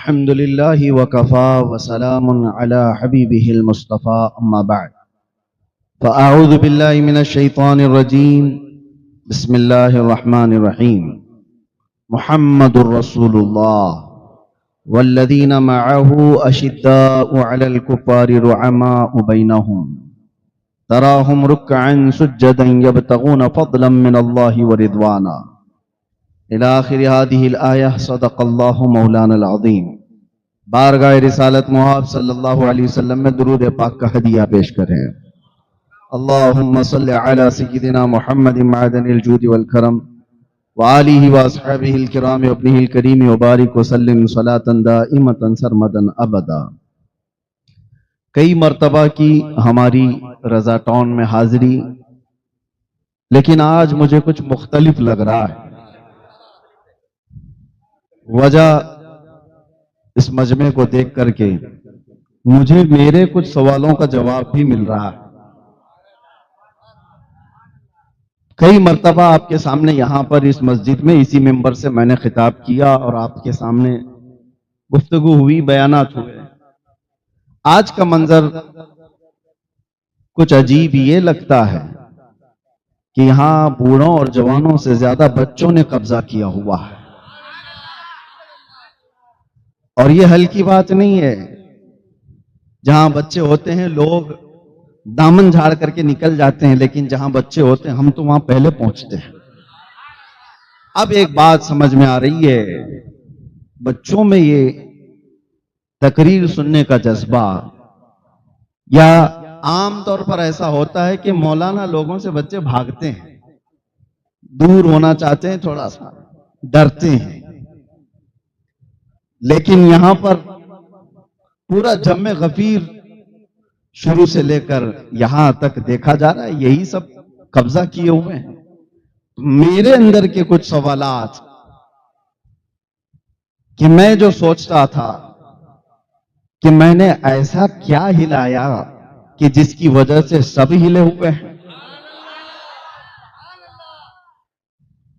الحمد لله وكفى وسلام على حبيبه المصطفى أما بعد فأعوذ بالله من الشيطان الرجيم بسم الله الرحمن الرحيم محمد رسول الله والذين معه أشداء على الكفار رحماء بينهم تراهم ركعا سجدا يبتغون فضلا من الله ورضوانا إلى آخر هذه الآية صدق الله مولانا العظيم. بارگاہ رسالت محب صلی اللہ علیہ وسلم میں درود پاک کا ہدیہ پیش کریں. اللہم صلی علی سیدنا محمد معدن الجود والکرم وآلہ واصحابہ الکرام وابنہ الکریم وبارک وسلم صلاة دائمة سرمدا ابدا. کئی مرتبہ کی ہماری رضا ٹاؤن میں حاضری، لیکن آج مجھے کچھ مختلف لگ رہا ہے. وجہ اس مجمع کو دیکھ کر کے مجھے میرے کچھ سوالوں کا جواب بھی مل رہا ہے. کئی مرتبہ آپ کے سامنے یہاں پر اس مسجد میں اسی ممبر سے میں نے خطاب کیا اور آپ کے سامنے گفتگو ہوئی، بیانات ہوئے. آج کا منظر کچھ عجیب یہ لگتا ہے کہ یہاں بوڑھوں اور جوانوں سے زیادہ بچوں نے قبضہ کیا ہوا ہے. اور یہ ہلکی بات نہیں ہے. جہاں بچے ہوتے ہیں لوگ دامن جھاڑ کر کے نکل جاتے ہیں، لیکن جہاں بچے ہوتے ہیں ہم تو وہاں پہلے پہنچتے ہیں. اب ایک بات سمجھ میں آ رہی ہے، بچوں میں یہ تقریر سننے کا جذبہ، یا عام طور پر ایسا ہوتا ہے کہ مولانا لوگوں سے بچے بھاگتے ہیں، دور ہونا چاہتے ہیں، تھوڑا سا ڈرتے ہیں. لیکن یہاں پر پورا جمع غفیر شروع سے لے کر یہاں تک دیکھا جا رہا ہے یہی سب قبضہ کیے ہوئے ہیں. میرے اندر کے کچھ سوالات کہ میں جو سوچتا تھا کہ میں نے ایسا کیا ہلایا کہ جس کی وجہ سے سب ہلے ہوئے ہیں،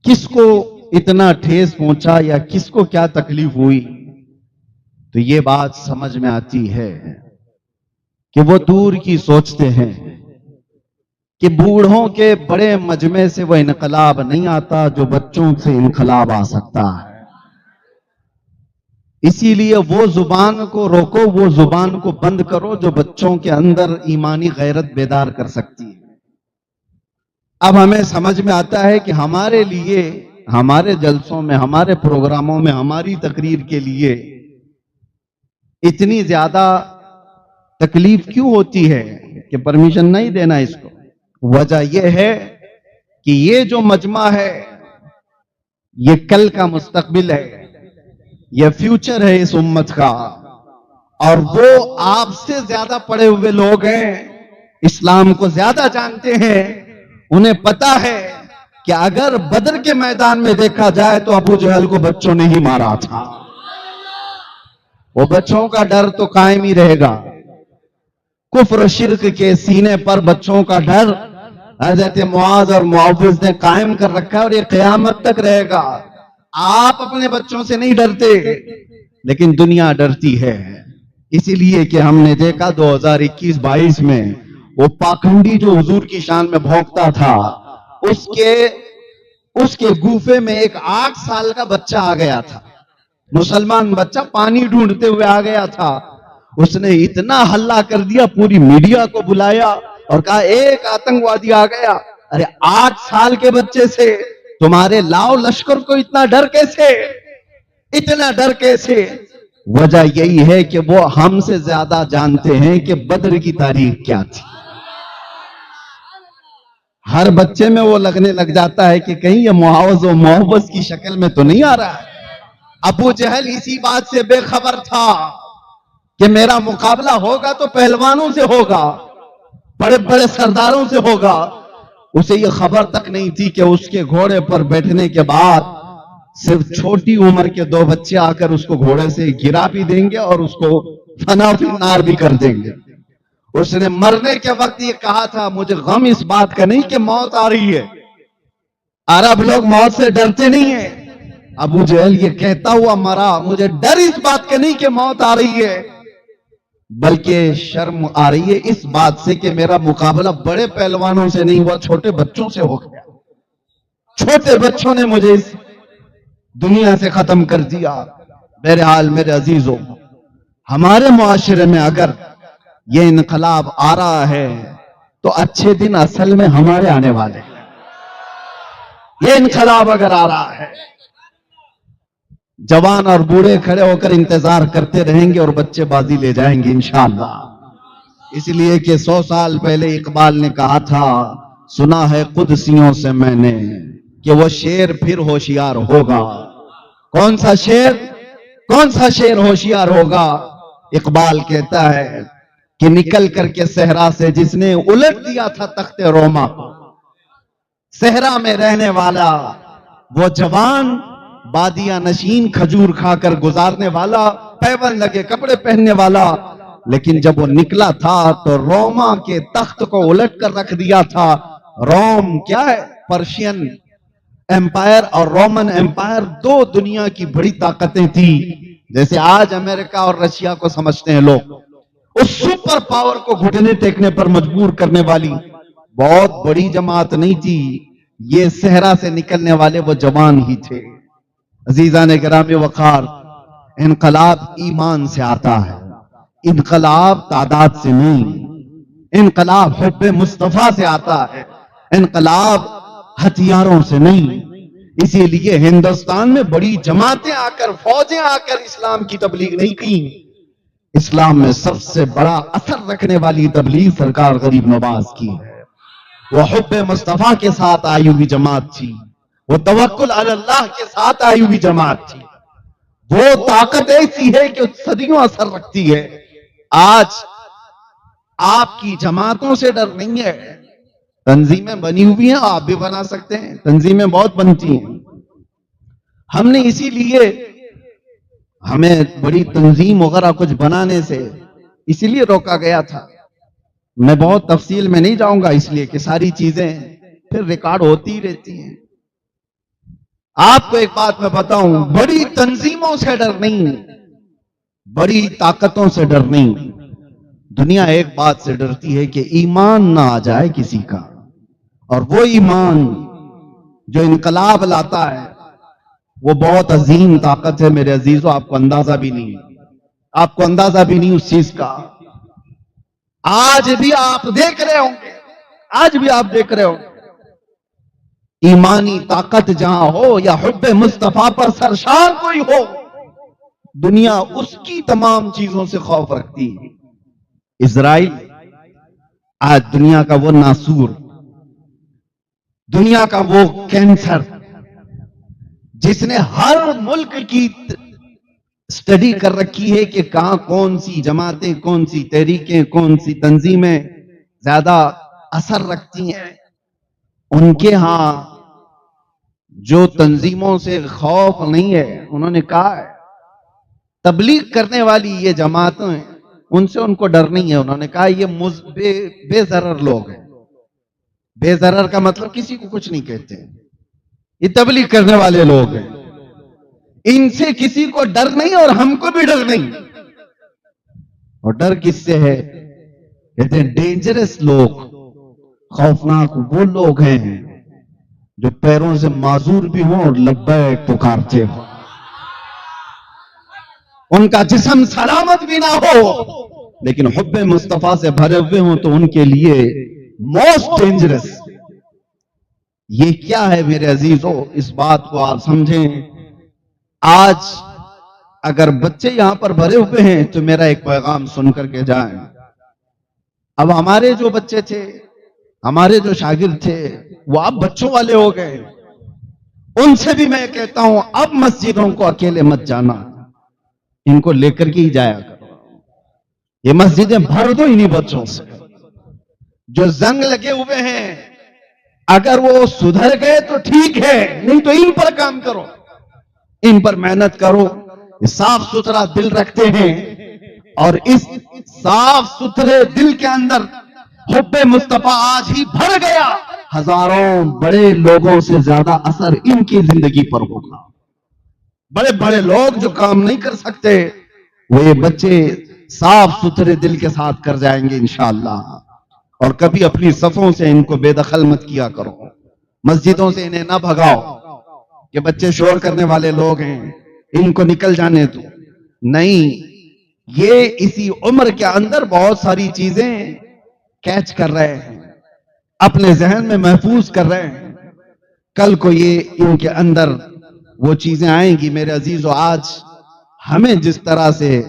کس کو اتنا ٹھیس پہنچا یا کس کو کیا تکلیف ہوئی. تو یہ بات سمجھ میں آتی ہے کہ وہ دور کی سوچتے ہیں کہ بوڑھوں کے بڑے مجمع سے وہ انقلاب نہیں آتا جو بچوں سے انقلاب آ سکتا ہے. اسی لیے وہ زبان کو روکو، وہ زبان کو بند کرو جو بچوں کے اندر ایمانی غیرت بیدار کر سکتی ہے. اب ہمیں سمجھ میں آتا ہے کہ ہمارے لیے، ہمارے جلسوں میں، ہمارے پروگراموں میں، ہماری تقریر کے لیے اتنی زیادہ تکلیف کیوں ہوتی ہے کہ پرمیشن نہیں دینا اس کو. وجہ یہ ہے کہ یہ جو مجمع ہے یہ کل کا مستقبل ہے، یہ فیوچر ہے اس امت کا، اور وہ آپ سے زیادہ پڑے ہوئے لوگ ہیں، اسلام کو زیادہ جانتے ہیں. انہیں پتا ہے کہ اگر بدر کے میدان میں دیکھا جائے تو ابو جہل کو بچوں نے ہی مارا تھا. وہ بچوں کا ڈر تو قائم ہی رہے گا. کفر شرک کے سینے پر بچوں کا ڈر حضرت معاذ اور معوذ نے قائم کر رکھا ہے، اور یہ قیامت تک رہے گا. آپ اپنے بچوں سے نہیں ڈرتے، لیکن دنیا ڈرتی ہے. اسی لیے کہ ہم نے دیکھا 2021-22 میں وہ پاکھنڈی جو حضور کی شان میں بھونکتا تھا، اس کے گوفے میں ایک 8 سال کا بچہ آ گیا تھا. مسلمان بچہ پانی ڈھونڈتے ہوئے آ گیا تھا. اس نے اتنا ہلہ کر دیا، پوری میڈیا کو بلایا اور کہا ایک آتنکوادی آ گیا. ارے 8 سال کے بچے سے تمہارے لاؤ لشکر کو اتنا ڈر کیسے، اتنا ڈر کیسے؟ وجہ یہی ہے کہ وہ ہم سے زیادہ جانتے ہیں کہ بدر کی تاریخ کیا تھی. ہر بچے میں وہ لگنے لگ جاتا ہے کہ کہیں یہ معاوض و معوض کی شکل میں تو نہیں آ رہا ہے. ابو جہل اسی بات سے بے خبر تھا کہ میرا مقابلہ ہوگا تو پہلوانوں سے ہوگا، بڑے بڑے سرداروں سے ہوگا. اسے یہ خبر تک نہیں تھی کہ اس کے گھوڑے پر بیٹھنے کے بعد صرف چھوٹی عمر کے 2 بچے آ کر اس کو گھوڑے سے گرا بھی دیں گے اور اس کو فنا فی النار بھی کر دیں گے. اس نے مرنے کے وقت یہ کہا تھا مجھے غم اس بات کا نہیں کہ موت آ رہی ہے. عرب لوگ موت سے ڈرتے نہیں ہیں. ابو جہل یہ کہتا ہوا مرا، مجھے ڈر اس بات کا نہیں کہ موت آ رہی ہے، بلکہ شرم آ رہی ہے اس بات سے کہ میرا مقابلہ بڑے پہلوانوں سے نہیں ہوا، چھوٹے بچوں سے ہو گیا۔ چھوٹے بچوں نے مجھے اس دنیا سے ختم کر دیا۔ بہرحال میرے عزیزوں، ہمارے معاشرے میں اگر یہ انقلاب آ رہا ہے تو اچھے دن اصل میں ہمارے آنے والے ہیں۔ یہ انقلاب اگر آ رہا ہے، جوان اور بوڑھے کھڑے ہو کر انتظار کرتے رہیں گے اور بچے بازی لے جائیں گے انشاءاللہ۔ اس لیے کہ 100 سال پہلے اقبال نے کہا تھا، سنا ہے قدسیوں سے میں نے کہ وہ شیر پھر ہوشیار ہوگا۔ کون سا شیر؟ کون سا شیر ہوشیار ہوگا؟ اقبال کہتا ہے کہ نکل کر کے صحرا سے جس نے الٹ دیا تھا تخت روما، صحرا میں رہنے والا وہ جوان، بادیاں نشین، کھجور کھا کر گزارنے والا، پیون لگے کپڑے پہننے والا، لیکن جب وہ نکلا تھا تو روما کے تخت کو الٹ کر رکھ دیا تھا۔ روم کیا ہے؟ پرشین ایمپائر اور رومن ایمپائر دو دنیا کی بڑی طاقتیں تھی، جیسے آج امریکہ اور رشیا کو سمجھتے ہیں لوگ۔ اس سپر پاور کو گھٹنے ٹیکنے پر مجبور کرنے والی بہت بڑی جماعت نہیں تھی، یہ صحرا سے نکلنے والے وہ جوان ہی تھے۔ عزیزان گرامی وقار، انقلاب ایمان سے آتا ہے، انقلاب تعداد سے نہیں، انقلاب حب مصطفیٰ سے آتا ہے، انقلاب ہتھیاروں سے نہیں۔ اسی لیے ہندوستان میں بڑی جماعتیں آ کر، فوجیں آ کر اسلام کی تبلیغ نہیں کی۔ اسلام میں سب سے بڑا اثر رکھنے والی تبلیغ سرکار غریب نواز کی ہے۔ وہ حب مصطفیٰ کے ساتھ آئی ہوئی جماعت تھی، وہ توکل علی اللہ کے ساتھ آئی ہوئی جماعت تھی۔ وہ طاقت ایسی ہے کہ صدیوں اثر رکھتی ہے۔ آج آپ کی جماعتوں سے ڈر نہیں ہے، تنظیمیں بنی ہوئی ہیں، آپ بھی بنا سکتے ہیں، تنظیمیں بہت بنتی ہیں۔ ہم نے اسی لیے، ہمیں بڑی تنظیم وغیرہ کچھ بنانے سے اسی لیے روکا گیا تھا۔ میں بہت تفصیل میں نہیں جاؤں گا، اس لیے کہ ساری چیزیں پھر ریکارڈ ہوتی ہی رہتی ہیں۔ آپ کو ایک بات میں بتاؤں، بڑی تنظیموں سے ڈر نہیں، بڑی طاقتوں سے ڈر نہیں۔ دنیا ایک بات سے ڈرتی ہے کہ ایمان نہ آ جائے کسی کا، اور وہ ایمان جو انقلاب لاتا ہے وہ بہت عظیم طاقت ہے میرے عزیزوں، آپ کو اندازہ بھی نہیں، آپ کو اندازہ بھی نہیں اس چیز کا۔ آج بھی آپ دیکھ رہے ہوں گے، آج بھی آپ دیکھ رہے ہوں گے، ایمانی طاقت جہاں ہو یا حب مصطفیٰ پر سرشار کوئی ہو، دنیا اس کی تمام چیزوں سے خوف رکھتی ہے۔ اسرائیل آج دنیا کا وہ ناسور، دنیا کا وہ کینسر جس نے ہر ملک کی اسٹڈی کر رکھی ہے کہ کہاں کون سی جماعتیں، کون سی تحریکیں، کون سی تنظیمیں زیادہ اثر رکھتی ہیں۔ ان کے ہاں جو تنظیموں سے خوف نہیں ہے، انہوں نے کہا ہے تبلیغ کرنے والی یہ جماعتیں ہیں، ان سے ان کو ڈر نہیں ہے۔ انہوں نے کہا یہ بے ضرر لوگ ہیں۔ بے ضرر کا مطلب کسی کو کچھ نہیں کہتے، یہ تبلیغ کرنے والے لوگ ہیں، ان سے کسی کو ڈر نہیں اور ہم کو بھی ڈر نہیں۔ اور ڈر کس سے ہے؟ کہتے ہیں ڈینجرس لوگ، خوفناک وہ لوگ ہیں جو پیروں سے معذور بھی ہوں اور لبیک پکارتے ہوں، ان کا جسم سلامت بھی نہ ہو لیکن حب مصطفیٰ سے بھرے ہوئے ہوں تو ان کے لیے موسٹ ڈینجرس۔ یہ کیا ہے میرے عزیزوں؟ اس بات کو آپ سمجھیں۔ آج اگر بچے یہاں پر بھرے ہوئے ہیں تو میرا ایک پیغام سن کر کے جائیں۔ اب ہمارے جو بچے تھے، ہمارے جو شاگرد تھے، وہ اب بچوں والے ہو گئے، ان سے بھی میں کہتا ہوں اب مسجدوں کو اکیلے مت جانا، ان کو لے کر کے ہی جایا کرو۔ یہ مسجدیں بھر دو انہی بچوں سے جو زنگ لگے ہوئے ہیں، اگر وہ سدھر گئے تو ٹھیک ہے، نہیں تو ان پر کام کرو، ان پر محنت کرو۔ صاف ستھرا دل رکھتے ہیں اور اس صاف ستھرے دل کے اندر حب مصطفیٰ آج ہی بھر گیا، ہزاروں بڑے لوگوں سے زیادہ اثر ان کی زندگی پر ہوگا۔ بڑے بڑے لوگ جو کام نہیں کر سکتے وہ یہ بچے صاف ستھرے دل کے ساتھ کر جائیں گے انشاءاللہ. اور کبھی اپنی صفوں سے ان کو بے دخل مت کیا کرو، مسجدوں سے انہیں نہ بھگاؤ کہ بچے شور کرنے والے لوگ ہیں ان کو نکل جانے دو. نہیں، یہ اسی عمر کے اندر بہت ساری چیزیں کیچ کر رہے ہیں، اپنے ذہن میں محفوظ کر رہے ہیں. کل کو یہ ان کے اندر وہ چیزیں آئیں گی. میرے عزیزو، آج ہمیں جس طرح سے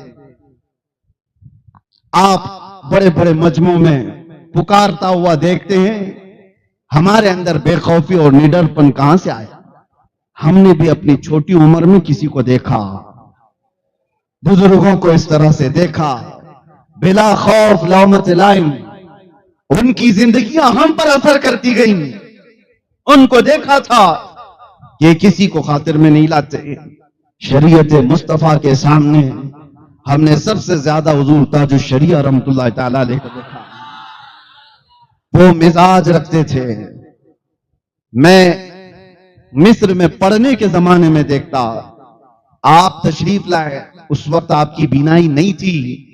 آپ بڑے بڑے مجمع میں پکارتا ہوا دیکھتے ہیں، ہمارے اندر بے خوفی اور نڈر پن کہاں سے آیا؟ ہم نے بھی اپنی چھوٹی عمر میں کسی کو دیکھا، بزرگوں کو اس طرح سے دیکھا، بلا خوف لومۃ لائم ان کی زندگیاں ہم پر اثر کرتی گئیں. ان کو دیکھا تھا کہ کسی کو خاطر میں نہیں لاتے. شریعت مصطفیٰ کے سامنے ہم نے سب سے زیادہ حضور تاج الشریعہ رحمت اللہ تعالی علیہ کو دیکھا. وہ مزاج رکھتے تھے. میں مصر میں پڑھنے کے زمانے میں دیکھتا، آپ تشریف لائے، اس وقت آپ کی بینائی نہیں تھی،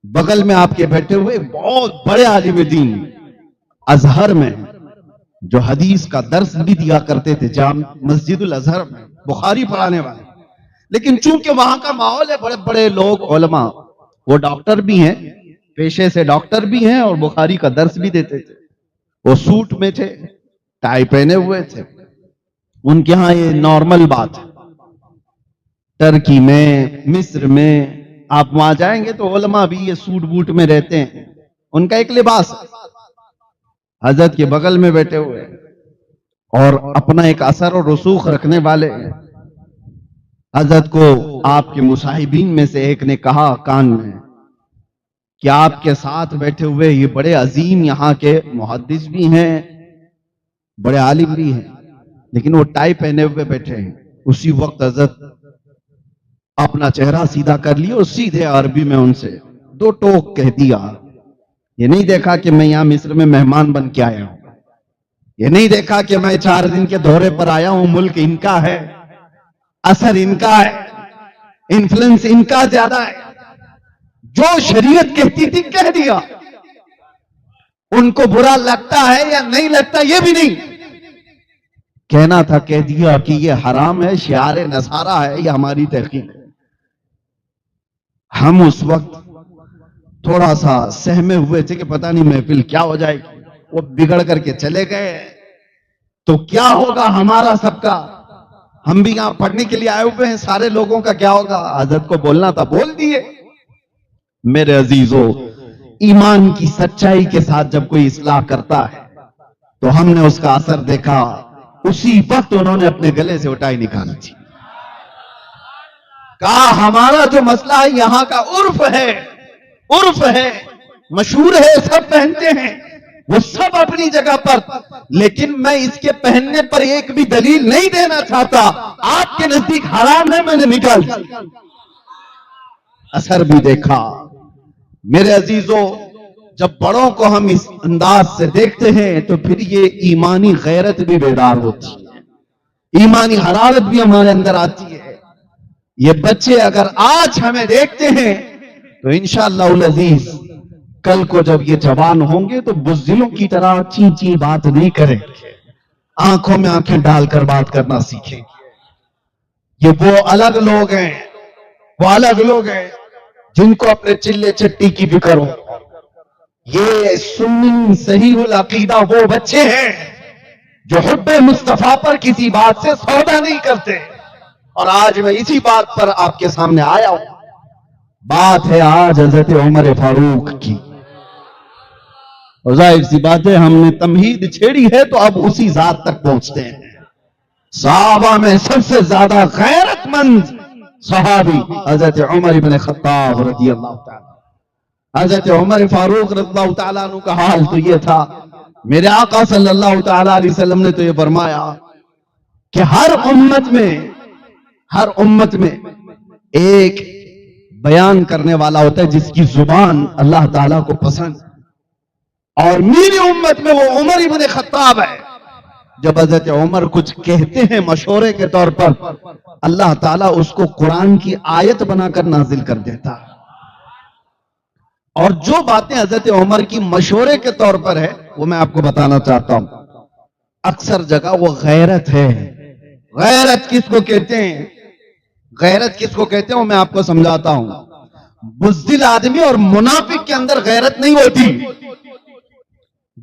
بغل میں آپ کے بیٹھے ہوئے بہت بڑے عالم دین ازہر میں جو حدیث کا درس بھی دیا کرتے تھے جامع مسجد الازہر میں، بخاری پڑھانے والے. لیکن چونکہ وہاں کا ماحول ہے، بڑے بڑے لوگ علماء، وہ ڈاکٹر بھی ہیں، پیشے سے ڈاکٹر بھی ہیں اور بخاری کا درس بھی دیتے تھے. وہ سوٹ میں تھے، ٹائی پہنے ہوئے تھے. ان کے ہاں یہ نارمل بات ہے. ترکی میں، مصر میں آپ وہاں جائیں گے تو علماء بھی یہ سوٹ بوٹ میں رہتے ہیں، ان کا ایک لباس. حضرت کے بغل میں بیٹھے ہوئے اور اپنا ایک اثر اور رسوخ رکھنے والے. حضرت کو آپ کے مصاحبین میں سے ایک نے کہا کان میں کہ آپ کے ساتھ بیٹھے ہوئے یہ بڑے عظیم یہاں کے محدث بھی ہیں، بڑے عالم بھی ہیں، لیکن وہ ٹائی پہنے ہوئے بیٹھے ہیں. اسی وقت حضرت اپنا چہرہ سیدھا کر لیا اور سیدھے عربی میں ان سے دو ٹوک کہہ دیا. یہ نہیں دیکھا کہ میں یہاں مصر میں مہمان بن کے آیا ہوں، یہ نہیں دیکھا کہ میں 4 دن کے دورے پر آیا ہوں، ملک ان کا ہے، اثر ان کا ہے، انفلوئنس ان کا زیادہ ہے. جو شریعت کہتی تھی کہہ دیا. ان کو برا لگتا ہے یا نہیں لگتا یہ بھی نہیں کہنا تھا، کہہ دیا کہ یہ حرام ہے، شعار نصارہ ہے، یہ ہماری تحقیق ہے. ہم اس وقت تھوڑا سا سہمے ہوئے تھے کہ پتہ نہیں محفل کیا ہو جائے گی. وہ بگڑ کر کے چلے گئے تو کیا ہوگا ہمارا سب کا؟ ہم بھی یہاں پڑھنے کے لیے آئے ہوئے ہیں، سارے لوگوں کا کیا ہوگا؟ حضرت کو بولنا تھا بول دیے. میرے عزیزو، ایمان کی سچائی کے ساتھ جب کوئی اصلاح کرتا ہے تو ہم نے اس کا اثر دیکھا. اسی وقت انہوں نے اپنے گلے سے اٹھائی نکالی تھی. کہا ہمارا جو مسئلہ ہے یہاں کا عرف ہے، عرف ہے، مشہور ہے، سب پہنتے ہیں، وہ سب اپنی جگہ پر، لیکن میں اس کے پہننے پر ایک بھی دلیل نہیں دینا چاہتا. آپ کے نزدیک حرام ہے، میں نے نکال دیا. اثر بھی دیکھا. میرے عزیزو، جب بڑوں کو ہم اس انداز سے دیکھتے ہیں تو پھر یہ ایمانی غیرت بھی بیدار ہوتی ہے، ایمانی حرارت بھی ہمارے اندر آتی ہے. یہ بچے اگر آج ہمیں دیکھتے ہیں تو انشاءاللہ العزیز کل کو جب یہ جوان ہوں گے تو بزدلوں کی طرح چین چین بات نہیں کریں گے، آنکھوں میں آنکھیں ڈال کر بات کرنا سیکھیں گے. یہ وہ الگ لوگ ہیں، وہ الگ لوگ ہیں جن کو اپنے چلے چٹی کی فکر ہو. یہ سنی صحیح العقیدہ وہ بچے ہیں جو حب مصطفیٰ پر کسی بات سے سودا نہیں کرتے. اور آج میں اسی بات پر آپ کے سامنے آیا ہوں. بات ہے آج حضرت عمر فاروق کی. ظاہر سی بات ہے ہم نے تمہید چھیڑی ہے تو اب اسی ذات تک پہنچتے ہیں. صحابہ میں سب سے زیادہ غیرت مند صحابی حضرت عمر بن خطاب رضی اللہ تعالیٰ. حضرت عمر فاروق رضی اللہ تعالیٰ عنہ کا حال تو یہ تھا، میرے آقا صلی اللہ تعالیٰ علیہ وسلم نے تو یہ فرمایا کہ ہر امت میں ایک بیان کرنے والا ہوتا ہے جس کی زبان اللہ تعالیٰ کو پسند، اور میری امت میں وہ عمر بن خطاب ہے جب حضرت عمر کچھ کہتے ہیں مشورے کے طور پر، اللہ تعالیٰ اس کو قرآن کی آیت بنا کر نازل کر دیتا. اور جو باتیں حضرت عمر کی مشورے کے طور پر ہے وہ میں آپ کو بتانا چاہتا ہوں. اکثر جگہ وہ غیرت ہے. غیرت کس کو کہتے ہیں؟ غیرت کس کو کہتے ہیں وہ میں آپ کو سمجھاتا ہوں. بزدل آدمی اور منافق کے اندر غیرت نہیں ہوتی.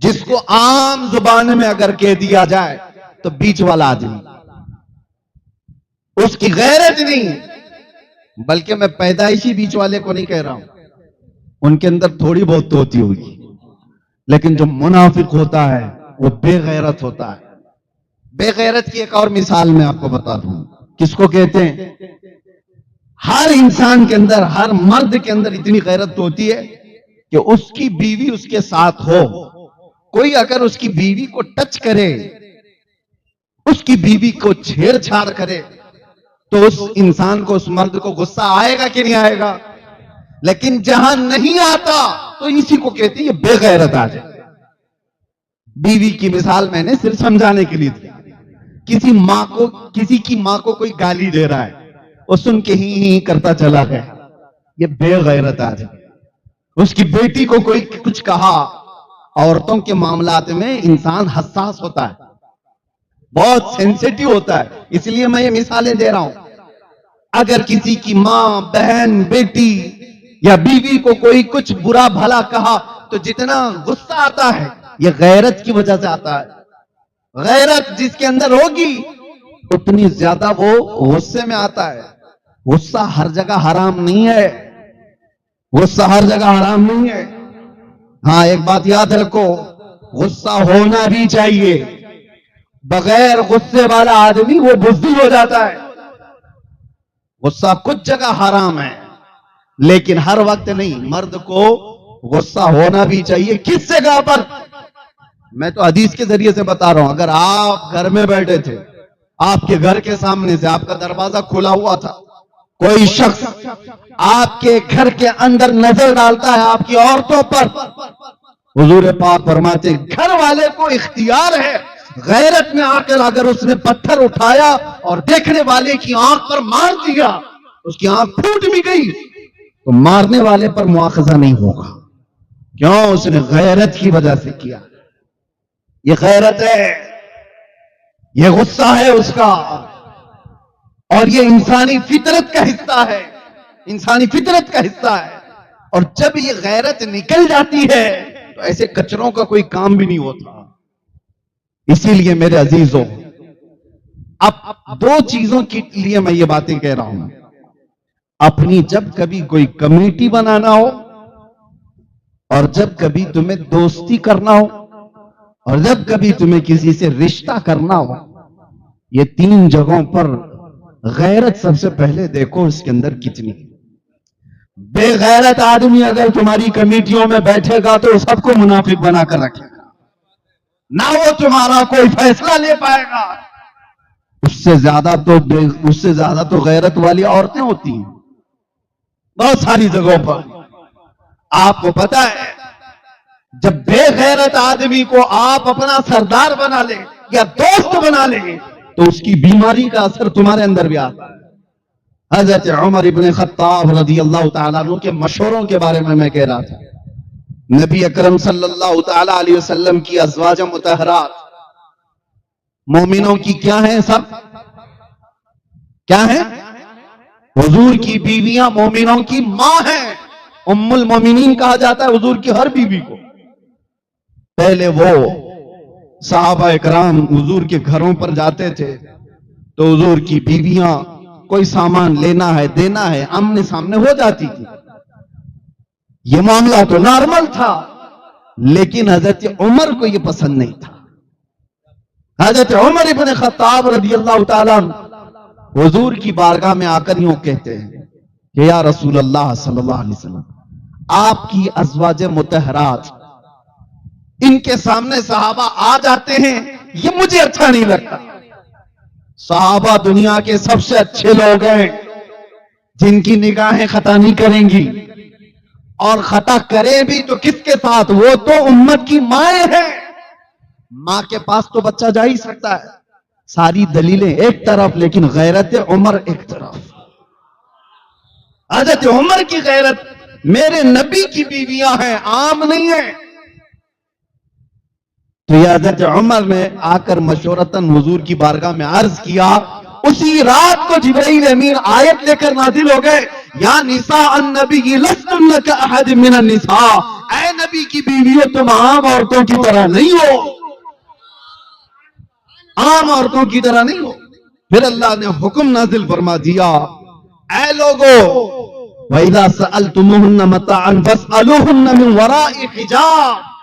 جس کو عام زبان میں اگر کہہ دیا جائے تو بیچ والا آدمی، اس کی غیرت نہیں. بلکہ میں پیدائشی بیچ والے کو نہیں کہہ رہا ہوں، ان کے اندر تھوڑی بہت تو ہوتی ہوگی. لیکن جو منافق ہوتا ہے وہ بے غیرت ہوتا ہے. بے غیرت کی ایک اور مثال میں آپ کو بتا دوں. کس کو کہتے ہیں؟ ہر انسان کے اندر، ہر مرد کے اندر اتنی غیرت ہوتی ہے کہ اس کی بیوی اس کے ساتھ ہو، کوئی اگر اس کی بیوی کو ٹچ کرے، اس کی بیوی کو چھیڑ چھاڑ کرے، تو اس انسان کو، اس مرد کو غصہ آئے گا کہ نہیں آئے گا؟ لیکن جہاں نہیں آتا تو اسی کو کہتے ہیں یہ بے غیرت آ جائے. بیوی کی مثال میں نے صرف سمجھانے کے لیے دی. کسی کی ماں کو کوئی گالی دے رہا ہے، وہ سن کے ہی کرتا چلا گیا، یہ بے غیرت آ جائے. اس کی بیٹی کو کوئی کچھ کہا. عورتوں کے معاملات میں انسان حساس ہوتا ہے، بہت سینسیٹیو ہوتا ہے، اس لیے میں یہ مثالیں دے رہا ہوں. اگر کسی کی ماں، بہن، بیٹی یا بیوی کو کوئی کچھ برا بھلا کہا تو جتنا غصہ آتا ہے یہ غیرت کی وجہ سے آتا ہے. غیرت جس کے اندر ہوگی اتنی زیادہ وہ غصے میں آتا ہے. غصہ ہر جگہ حرام نہیں ہے، غصہ ہر جگہ حرام نہیں ہے. ہاں ایک بات یاد رکھو، غصہ ہونا بھی چاہیے. بغیر غصے والا آدمی وہ بزدل ہو جاتا ہے. غصہ کچھ جگہ حرام ہے لیکن ہر وقت نہیں. مرد کو غصہ ہونا بھی چاہیے. کس جگہ پر؟ میں تو حدیث کے ذریعے سے بتا رہا ہوں. اگر آپ گھر میں بیٹھے تھے، آپ کے گھر کے سامنے سے آپ کا دروازہ کھلا ہوا تھا، کوئی شخص آپ کے گھر کے اندر نظر ڈالتا ہے آپ کی عورتوں پر، حضور پاک فرماتے گھر والے کو اختیار ہے غیرت میں آ کر اگر اس نے پتھر اٹھایا اور دیکھنے والے کی آنکھ پر مار دیا، اس کی آنکھ پھوٹ بھی گئی، تو مارنے والے پر مواخذہ نہیں ہوگا. کیوں؟ اس نے غیرت کی وجہ سے کیا. یہ غیرت ہے، یہ غصہ ہے اس کا، اور یہ انسانی فطرت کا حصہ ہے. انسانی فطرت کا حصہ ہے. اور جب یہ غیرت نکل جاتی ہے تو ایسے کچروں کا کوئی کام بھی نہیں ہوتا. اسی لیے میرے عزیزوں، اب دو چیزوں کے لیے میں یہ باتیں کہہ رہا ہوں. اپنی جب کبھی کوئی کمیٹی بنانا ہو، اور جب کبھی تمہیں دوستی کرنا ہو، اور جب کبھی تمہیں کسی سے رشتہ کرنا ہو، یہ تین جگہوں پر غیرت سب سے پہلے دیکھو اس کے اندر کتنی. بے غیرت آدمی اگر تمہاری کمیٹیوں میں بیٹھے گا تو سب کو منافق بنا کر رکھے گا، نہ وہ تمہارا کوئی فیصلہ لے پائے گا. اس سے زیادہ تو غیرت والی عورتیں ہوتی ہیں بہت ساری جگہوں پر. آپ کو پتا ہے جب بے غیرت آدمی کو آپ اپنا سردار بنا لیں یا دوست بنا لیں تو اس کی بیماری کا اثر تمہارے اندر بھی آتا ہے. حضرت عمر ابن خطاب رضی اللہ تعالیٰ عنہ کے مشوروں کے بارے میں کہہ رہا تھا. نبی اکرم صلی اللہ تعالیٰ علیہ وسلم کی ازواج مطہرات مومنوں کی کیا ہیں؟ سب کیا ہیں؟ حضور کی بیویاں مومنوں کی ماں ہیں. ام المومنین کہا جاتا ہے حضور کی ہر بیوی کو. پہلے وہ صحابہ اکرام حضور کے گھروں پر جاتے تھے تو حضور کی بیویاں کوئی سامان لینا ہے دینا ہے آمنے سامنے ہو جاتی تھی. یہ معاملہ تو نارمل تھا، لیکن حضرت عمر کو یہ پسند نہیں تھا. حضرت عمر ابن خطاب رضی اللہ تعالیٰ حضور کی بارگاہ میں آ کر یوں کہتے ہیں کہ یا رسول اللہ صلی اللہ علیہ وسلم، آپ کی ازواج مطہرات، ان کے سامنے صحابہ آ جاتے ہیں، یہ مجھے اچھا نہیں لگتا. صحابہ دنیا کے سب سے اچھے لوگ ہیں جن کی نگاہیں خطا نہیں کریں گی، اور خطا کریں بھی تو کس کے ساتھ؟ وہ تو امت کی مائیں ہیں. ماں کے پاس تو بچہ جا ہی سکتا ہے، ساری دلیلیں ایک طرف لیکن غیرت عمر ایک طرف. حضرت عمر کی غیرت، میرے نبی کی بیویاں ہیں، عام نہیں ہیں. تو یہ حضرت عمر نے آ کر مشورتاً حضور کی بارگاہ میں عرض کیا. اسی رات کو جبرائیل امین آیت لے کر نازل ہو گئے، یا نساء النبی لستن کاحد من النساء، اے نبی کی بیویوں تم عام عورتوں کی طرح نہیں ہو، عام عورتوں کی طرح نہیں ہو. پھر اللہ نے حکم نازل فرما دیا، اے لوگو وَإِذَا سَأَلْتُمُوهُنَّ مَتَاعًا فَاسْأَلُوهُنَّ مِنْ وَرَاءِ حِجَابٍ،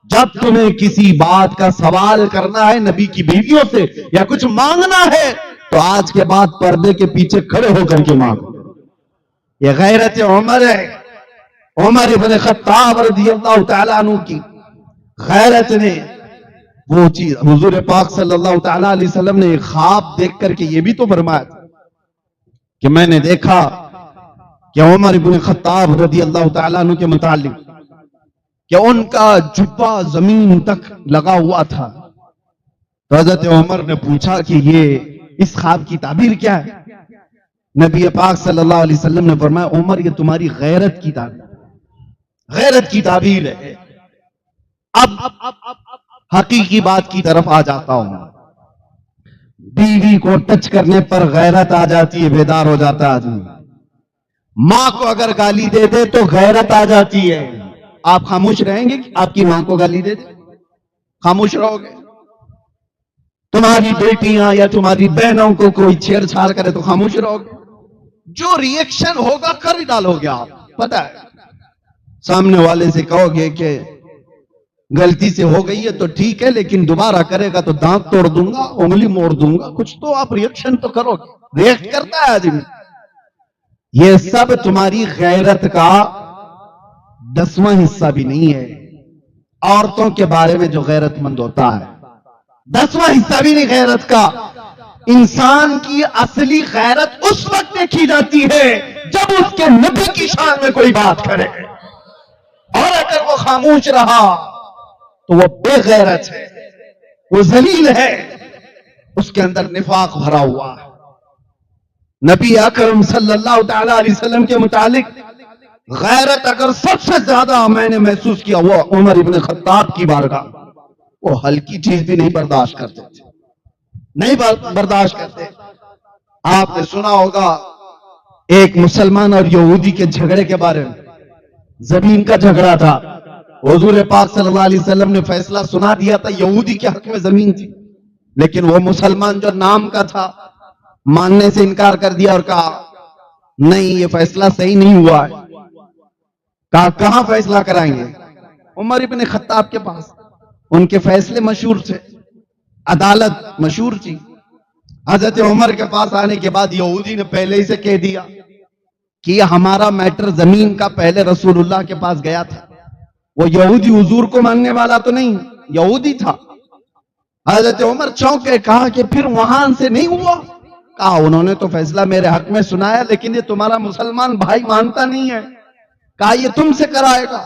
جب تمہیں کسی بات کا سوال کرنا ہے نبی کی بیویوں سے یا کچھ مانگنا ہے تو آج کے بعد پردے کے پیچھے کھڑے ہو کر کے مانگو. یہ غیرت عمر ہے. عمر ابن خطاب رضی اللہ تعالیٰ عنہ کی غیرت نے وہ چیز، حضور پاک صلی اللہ تعالیٰ علیہ وسلم نے خواب دیکھ کر کے یہ بھی تو فرمایا تھا کہ میں نے دیکھا کہ عمر ابن خطاب رضی اللہ تعالیٰ عنہ کے متعلق کہ ان کا جبہ زمین تک لگا ہوا تھا. تو حضرت عمر نے پوچھا کہ یہ اس خواب کی تعبیر کیا ہے؟ نبی پاک صلی اللہ علیہ وسلم نے فرمایا، عمر یہ تمہاری غیرت کی تعبیر، غیرت کی تعبیر ہے. اب حقیقی بات کی طرف آ جاتا ہوں. بیوی کو ٹچ کرنے پر غیرت آ جاتی ہے، بیدار ہو جاتا ہے آدمی. ماں کو اگر گالی دے دے تو غیرت آ جاتی ہے. آپ خاموش رہیں گے کہ آپ کی ماں کو گالی دے دے؟ خاموش رہو گے؟ تمہاری بیٹیاں یا تمہاری بہنوں کو کوئی چھیڑ چھاڑ کرے تو خاموش رہو گے؟ جو ری ایکشن ہوگا کر ڈالو گے آپ. پتہ ہے سامنے والے سے کہو گے کہ غلطی سے ہو گئی ہے تو ٹھیک ہے، لیکن دوبارہ کرے گا تو دانت توڑ دوں گا، انگلی موڑ دوں گا. کچھ تو آپ ری ایکشن تو کرو گے. ریئیکٹ کرتا ہے آدمی. یہ سب تمہاری غیرت کا 10واں حصہ بھی نہیں ہے. عورتوں کے بارے میں جو غیرت مند ہوتا ہے 10واں حصہ بھی نہیں غیرت کا. انسان کی اصلی غیرت اس وقت دیکھی جاتی ہے جب اس کے نبی کی شان میں کوئی بات کرے، اور اگر وہ خاموش رہا تو وہ بے غیرت ہے، وہ ذلیل ہے، اس کے اندر نفاق بھرا ہوا ہے. نبی اکرم صلی اللہ تعالی علیہ وسلم کے متعلق غیرت اگر سب سے زیادہ میں نے محسوس کیا وہ عمر ابن خطاب کی بارگاہ. وہ ہلکی چیز بھی نہیں برداشت کرتے تھے، نہیں برداشت کرتے. آپ نے سنا ہوگا ایک مسلمان اور یہودی کے جھگڑے کے بارے میں، زمین کا جھگڑا تھا. حضور پاک صلی اللہ علیہ وسلم نے فیصلہ سنا دیا تھا، یہودی کے حق میں زمین تھی، لیکن وہ مسلمان جو نام کا تھا ماننے سے انکار کر دیا اور کہا نہیں یہ فیصلہ صحیح نہیں ہوا ہے. کہا کہاں فیصلہ کرائیں گے؟ عمر ابن خطاب کے پاس. ان کے فیصلے مشہور تھے، عدالت مشہور تھی. حضرت عمر کے پاس آنے کے بعد یہودی نے پہلے ہی سے کہہ دیا کہ یہ ہمارا میٹر زمین کا پہلے رسول اللہ کے پاس گیا تھا. وہ یہودی حضور کو ماننے والا تو نہیں، یہودی تھا. حضرت عمر چونکے، کہا کہ پھر وہاں سے نہیں ہوا؟ کہا انہوں نے تو فیصلہ میرے حق میں سنایا لیکن یہ تمہارا مسلمان بھائی مانتا نہیں ہے. کہا یہ تم سے کرائے گا.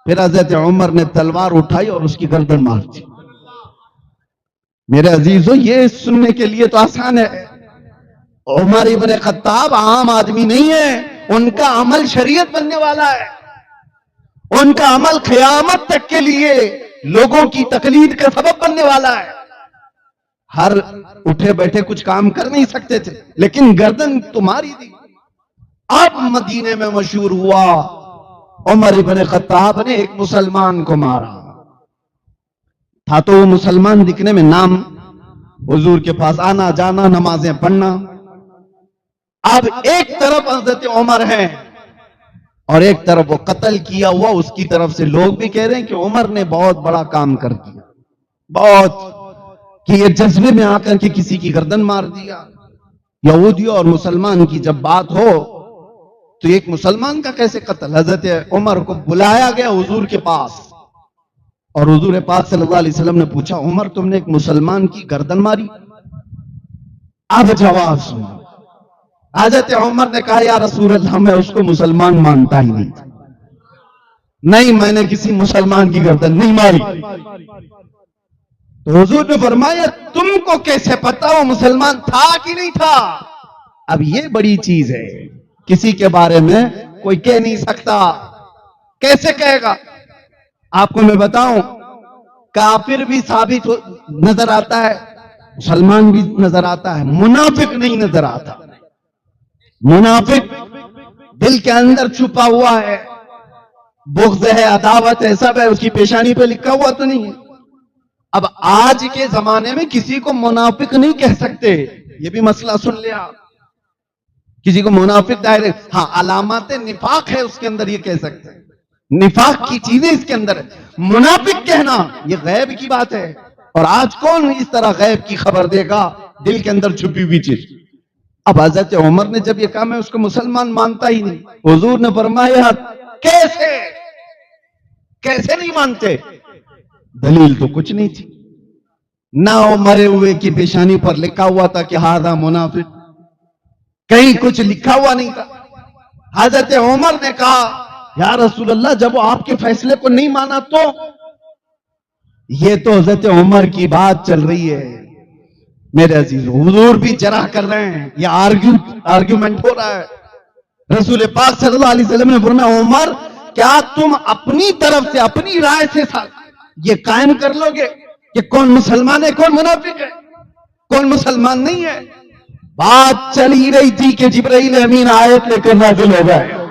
پھر حضرت عمر نے تلوار اٹھائی اور اس کی گردن مار دی. میرے عزیزو یہ سننے کے لیے تو آسان ہے. عمر ابن خطاب عام آدمی نہیں ہے، ان کا عمل شریعت بننے والا ہے. ان کا عمل قیامت تک کے لیے لوگوں کی تقلید کا سبب بننے والا ہے. ہر اٹھے بیٹھے کچھ کام کر نہیں سکتے تھے لیکن گردن تمہاری دی. اب مدینے میں مشہور ہوا عمر ابن خطاب نے ایک مسلمان کو مارا. تھا تو وہ مسلمان دکھنے میں نام، حضور کے پاس آنا جانا، نمازیں پڑھنا. اب ایک طرف حضرت عمر ہیں اور ایک طرف وہ قتل کیا ہوا. اس کی طرف سے لوگ بھی کہہ رہے ہیں کہ عمر نے بہت بڑا کام کر دیا، بہت، کہ یہ جذبے میں آ کر کے کسی کی گردن مار دیا. یہودی اور مسلمان کی جب بات ہو تو ایک مسلمان کا کیسے قتل؟ حضرت عمر کو بلایا گیا حضور کے پاس اور حضور پاک صلی اللہ علیہ وسلم نے پوچھا عمر تم نے ایک مسلمان کی گردن ماری؟ اب جواب سنو. حضرت عمر نے کہا یا رسول اللہ میں اس کو مسلمان مانتا ہی نہیں، نہیں میں نے کسی مسلمان کی گردن نہیں ماری. تو حضور نے فرمایا تم کو کیسے پتا وہ مسلمان تھا کہ نہیں تھا؟ اب یہ بڑی چیز ہے، کسی کے بارے میں کوئی کہہ نہیں سکتا، کیسے کہے گا؟ آپ کو میں بتاؤں، کافر بھی ثابت نظر آتا ہے، مسلمان بھی نظر آتا ہے، منافق نہیں نظر آتا۔ منافق دل کے اندر چھپا ہوا ہے، بغض ہے، عداوت ہے، سب ہے، اس کی پیشانی پہ لکھا ہوا تو نہیں ہے۔ اب آج کے زمانے میں کسی کو منافق نہیں کہہ سکتے، یہ بھی مسئلہ سن لیا، کسی کو منافق ڈائریکٹ، ہاں علامات نفاق ہے اس کے اندر، یہ کہہ سکتے ہیں، نفاق کی چیزیں اس کے اندر ہے۔ منافق کہنا یہ غیب کی بات ہے، اور آج کون اس طرح غیب کی خبر دے گا؟ دل کے اندر چھپی ہوئی چیز۔ اب حضرت عمر نے جب یہ کہا میں اس کو مسلمان مانتا ہی نہیں، حضور نے فرمایا کیسے کیسے نہیں مانتے؟ دلیل تو کچھ نہیں تھی، نہ وہ مرے ہوئے کی پیشانی پر لکھا ہوا تھا کہ ہذا منافق، کہیں کچھ لکھا ہوا نہیں تھا۔ حضرت عمر نے کہا یا رسول اللہ جب وہ آپ کے فیصلے کو نہیں مانا تو؟ یہ تو حضرت عمر کی بات چل رہی ہے میرے عزیز، حضور بھی جرح کر رہے ہیں، یہ آرگیومنٹ ہو رہا ہے۔ رسول پاک صلی اللہ علیہ وسلم نے فرمایا عمر کیا تم اپنی طرف سے اپنی رائے سے یہ قائم کر لو گے کہ کون مسلمان ہے کون منافق ہے کون مسلمان نہیں ہے؟ بات چل ہی رہی تھی کہ جبرائیل امین آیت لے کر نازل ہو گئے۔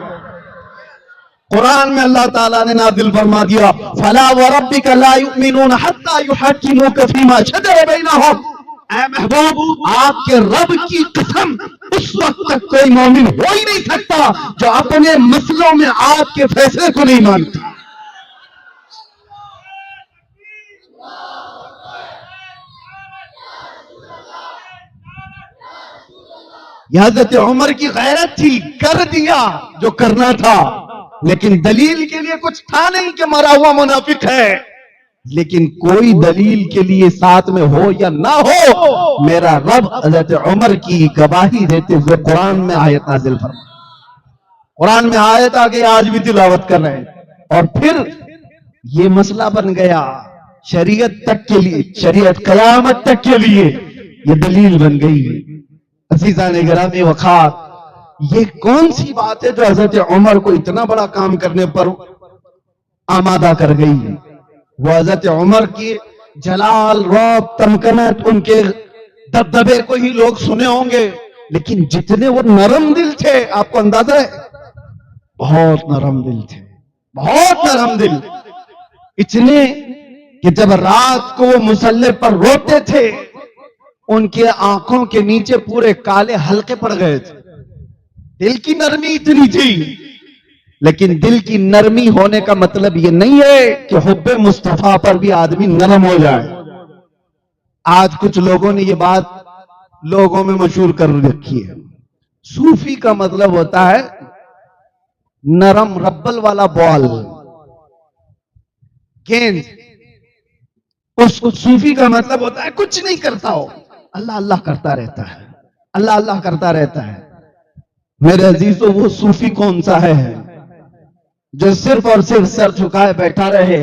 قرآن میں اللہ تعالیٰ نے نازل فرما دیا فَلَا وَرَبِّكَ لَا يُؤْمِنُونَ حَتَّى يُحَكِّمُوكَ فِي مَا شَجَرَ بَيْنَهُمْ۔ اے محبوب آپ کے رب کی قسم اس وقت تک کوئی مومن ہو ہی نہیں سکتا جو اپنے مسئلوں میں آپ کے فیصلے کو نہیں مانتا۔ یہ حضرت عمر کی غیرت تھی، کر دیا جو کرنا تھا، لیکن دلیل کے لیے کچھ تھا نہیں کہ مرا ہوا منافق ہے، لیکن کوئی دلیل کے لیے ساتھ میں ہو یا نہ ہو میرا رب حضرت عمر کی گواہی دیتے ہوئے قرآن میں آیت نازل فرما، قرآن میں آیت آگے آج بھی تلاوت کر رہے ہیں، اور پھر یہ مسئلہ بن گیا شریعت تک کے لیے، شریعت قیامت تک کے لیے یہ دلیل بن گئی۔ عزیزان گرامی وقار، یہ کون سی بات ہے جو حضرت عمر کو اتنا بڑا کام کرنے پر آمادہ کر گئی ہے؟ وہ حضرت عمر کی جلال، رعب، تمکنت، ان کے دبدبے کو ہی لوگ سنے ہوں گے، لیکن جتنے وہ نرم دل تھے آپ کو اندازہ ہے؟ بہت نرم دل تھے، بہت نرم دل، اتنے کہ جب رات کو وہ مصلی پر روتے تھے ان کے آنکھوں کے نیچے پورے کالے حلقے پڑ گئے تھے۔ دل کی نرمی اتنی تھی، لیکن دل کی نرمی ہونے کا مطلب یہ نہیں ہے کہ حب مصطفیٰ پر بھی آدمی نرم ہو جائے۔ آج کچھ لوگوں نے یہ بات لوگوں میں مشہور کر رکھی ہے، صوفی کا مطلب ہوتا ہے نرم ربل والا بال، گیند، اس کو صوفی کا مطلب ہوتا ہے کچھ نہیں کرتا ہو، اللہ اللہ کرتا رہتا ہے، اللہ اللہ کرتا رہتا ہے۔ میرے عزیزو وہ صوفی کون سا ہے جو صرف اور صرف سر جھکائے بیٹھا رہے؟